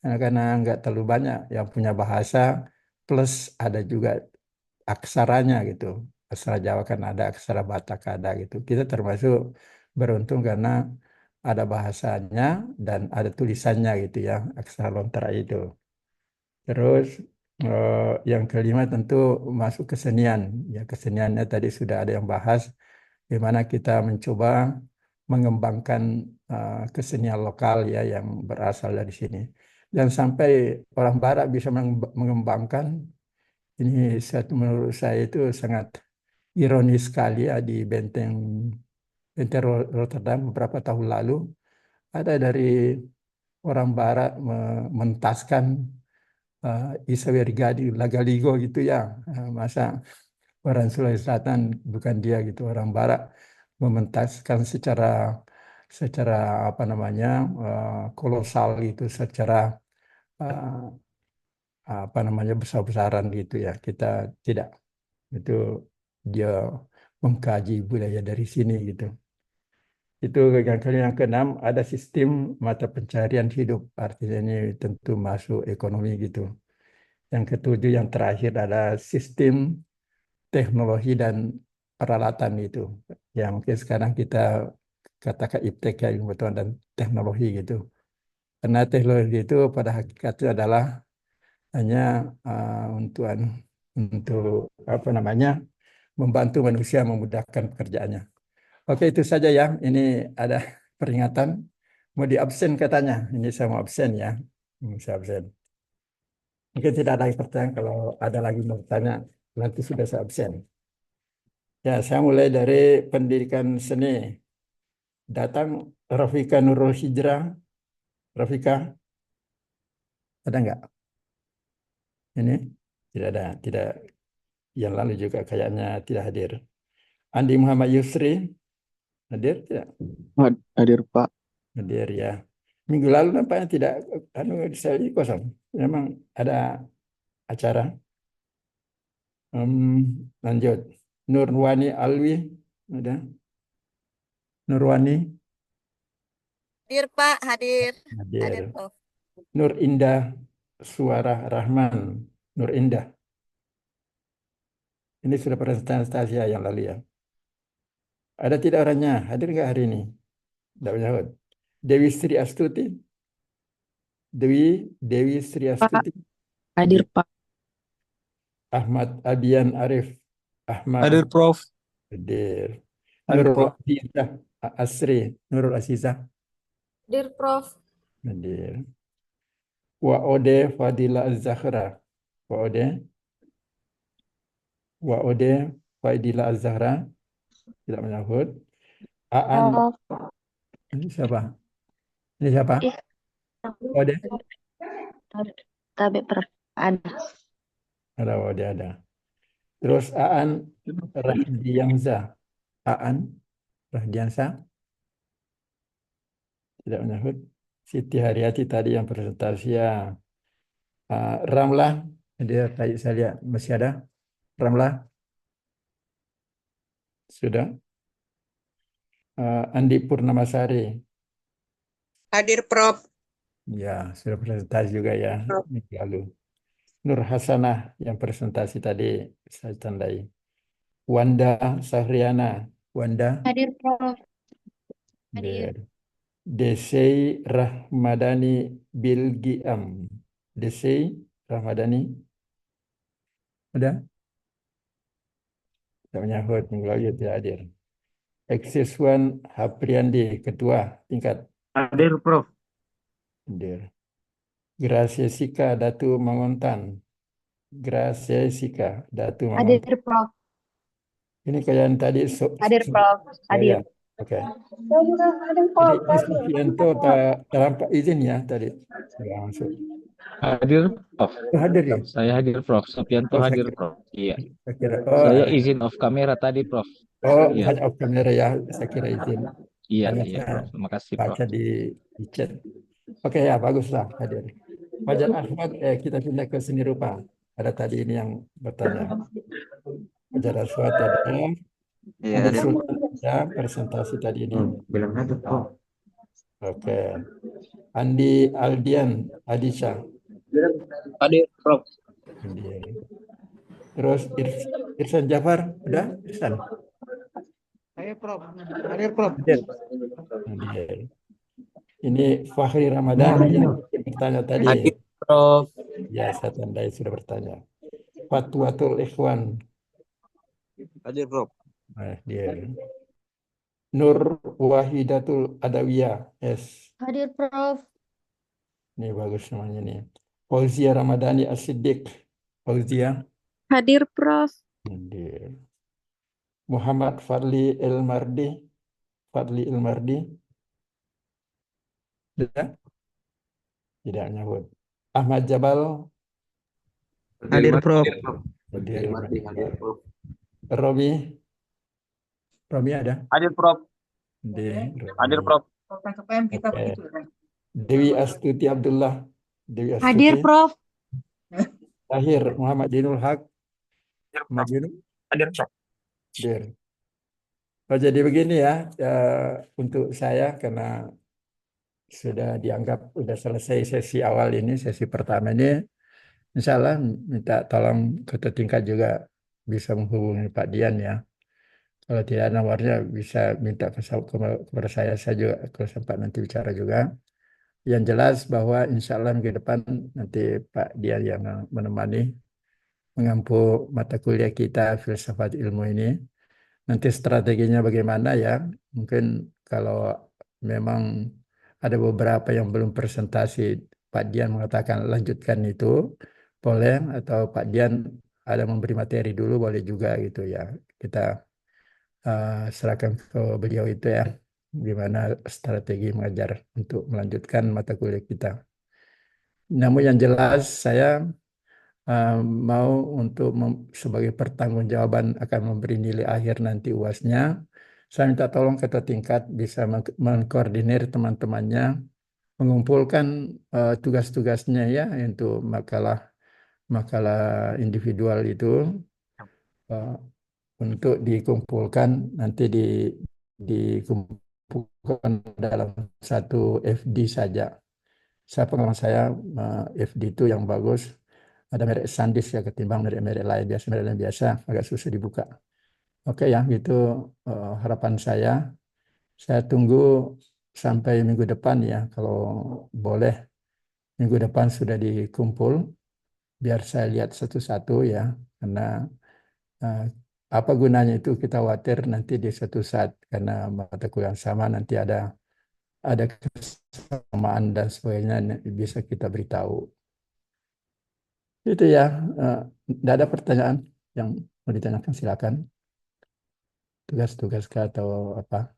Karena nggak terlalu banyak yang punya bahasa, plus ada juga aksaranya gitu. Aksara Jawa kan ada, aksara Batak ada gitu. Kita termasuk beruntung karena ada bahasanya dan ada tulisannya gitu ya, aksara lontara itu. Terus yang kelima tentu masuk kesenian. Ya, keseniannya tadi sudah ada yang bahas, di mana kita mencoba mengembangkan kesenian lokal ya yang berasal dari sini. Dan sampai orang Barat bisa mengembangkan ini, satu menurut saya itu sangat ironis sekali ya, di benteng Rotterdam beberapa tahun lalu ada dari orang Barat mementaskan Isaweri Lagaligo gitu ya. Masa orang Sulawesi Selatan bukan dia gitu, orang Barat mementaskan secara secara apa namanya kolosal itu, secara uh, apa namanya besar-besaran gitu ya. Kita tidak. Itu dia mengkaji budaya dari sini gitu. Itu yang keenam ada sistem mata pencarian hidup. Artinya ini tentu masuk ekonomi gitu. Yang ketujuh yang terakhir ada sistem teknologi dan peralatan itu. Yang mungkin sekarang kita katakan IPTEK ya, ilmu pengetahuan dan teknologi gitu. Karena teknologi itu pada hakikatnya adalah hanya untuk apa namanya membantu manusia memudahkan pekerjaannya. Oke, itu saja ya. Ini ada peringatan. Mau diabsen katanya. Ini saya mau absen ya. Saya absen. Mungkin tidak ada lagi pertanyaan. Kalau ada lagi mau bertanya, nanti sudah saya absen. Ya, saya mulai dari pendidikan seni. Datang Rafika Nurul Hijrah. Rafika, ada nggak? Ini tidak ada. Tidak. Yang lalu juga kayaknya tidak hadir. Andi Muhammad Yusri, hadir tidak? Hadir Pak. Hadir ya. Minggu lalu nampaknya tidak, saya kosong. Memang ada acara. Lanjut. Nurwani Alwi, ada? Nurwani, Hadir Pak, hadir. hadir. Hadir Prof. Nur Indah Suara Rahman, Nur Indah. Ini sudah presentasi yang lalu ya. Ada tidak orangnya? Hadir nggak hari ini? Tidak menyahut. Dewi Sri Astuti. Dewi Sri Astuti. Hadir Pak. Ahmad Abian Arif. Ahmad Hadir Prof. hadir. Hadir Nurul Prof. Azizah Asri. Nurul Azizah Hadir Prof. hadir. Waode Fadila Az-Zahra. Waode Fadila Az-Zahra. Tidak menyahut. Aan. Ini siapa? Ini siapa? Waode? Tabe Prof. Ada. Ada Waode ada. Terus Aan Rahdiansyah. Aan Rahdiansyah. Tidak menyahut. Siti Haryati tadi yang presentasi ya. Ramlah. Dia tadi saya lihat masih ada. Ramlah. Sudah. Andi Purnamasari. Hadir Prof. Ya, sudah presentasi juga ya. Minggu lalu. Nur Hasanah yang presentasi tadi saya tandai. Wanda Sahriana. Wanda. Hadir Prof. Hadir. Desai Rahmadani Bilgiam. Desai Rahmadani. Ada? Tidak menyahut. Minggu lalu tidak hadir. Eksiswan Hapriandi, Ketua Tingkat. Hadir Prof. Hadir. Gracia Sika Datu Mangontan. Gracia Sika Datu Mangontan. Hadir Prof. Ini kayak yang tadi. Hadir Prof. Hadir. Hadir. Oke. Jadi Sufianto tanpa izin ya tadi. Saya masuk. Hadir Prof. Hadir ya? Saya hadir Prof. Supianto Oh, saya hadir kira- Prof. Iya. Saya kira. Saya izin off kamera tadi Prof. Iya. Hanya off kamera ya. Saya kira izin. Iya, Karena iya saya Prof. Terima kasih Prof. baca di chat. Oke ya, baguslah hadir. Fajar Ahmad, kita pindah ke seni rupa. Ada tadi ini yang bertanya. Fajar Ahmad ada. Iya, Andi hadir. Sultan ada presentasi tadi ini. Bilang hadir Prof. Oke. Andi Aldian Adisha. Hadir Prof. Hadir. Terus Irsan Jafar, udah Irsan? Hadir Prof. Hadir Prof. Hadir. Ini Fahri Ramadan yang bertanya tadi. Hadir Prof. Ya, saya tandai sudah bertanya. Fatwatul Ikhwan. Hadir Prof. Hadir. Nur Wahidatul Adawiyah. S. Hadir Prof. Ini bagus namanya nih. Fauzia Ramadhani As-Siddiq. Fauzia. Hadir Prof. Hadir. Muhammad Fadli Elmardi. Fadli Elmardi. Tidak? Tidak nyebut. Ahmad Jabal. Hadir Prof. Hadir. Robi. Robi ada? Hadir Prof. Hadir Prof. Oke. Dewi Astuti Abdullah. Dewi Astuti. Hadir Prof. Lahir Muhammad Dinul Haq, Muhammad Dinul Hadir, Prof. Dir. Oh, jadi begini ya, untuk saya karena sudah dianggap sudah selesai sesi awal ini, sesi pertama ini, insya Allah minta tolong ketua tingkat juga bisa menghubungi Pak Dian ya. Kalau tidak nomornya bisa minta kepada saya juga kalau sempat nanti bicara juga. Yang jelas bahwa insya Allah minggu depan nanti Pak Dian yang menemani mengampu mata kuliah kita filsafat ilmu ini. Nanti strateginya bagaimana ya? Mungkin kalau memang ada beberapa yang belum presentasi, Pak Dian mengatakan lanjutkan itu, boleh, atau Pak Dian ada memberi materi dulu, boleh juga gitu ya. Kita serahkan ke beliau itu ya, gimana strategi mengajar untuk melanjutkan mata kuliah kita. Namun yang jelas saya uh, mau untuk sebagai pertanggungjawaban akan memberi nilai akhir nanti UASnya, saya minta tolong ketua tingkat bisa mengkoordinir teman-temannya, mengumpulkan tugas-tugasnya ya untuk makalah individual itu uh, untuk dikumpulkan nanti dikumpulkan dalam satu FD saja. Saya pengalaman saya FD itu yang bagus ada merek Sandisk ya ketimbang merek-merek lain biasa, merek lain biasa agak susah dibuka. Oke ya, gitu harapan saya. Saya tunggu sampai minggu depan ya, kalau boleh minggu depan sudah dikumpul, biar saya lihat satu-satu ya, karena eh, apa gunanya itu kita khawatir nanti di suatu saat karena mata kuliah yang sama nanti ada kesamaan dan sebagainya bisa kita beritahu. Itu ya, tidak ada pertanyaan yang mau ditanyakan silakan. Tugas-tugas atau apa?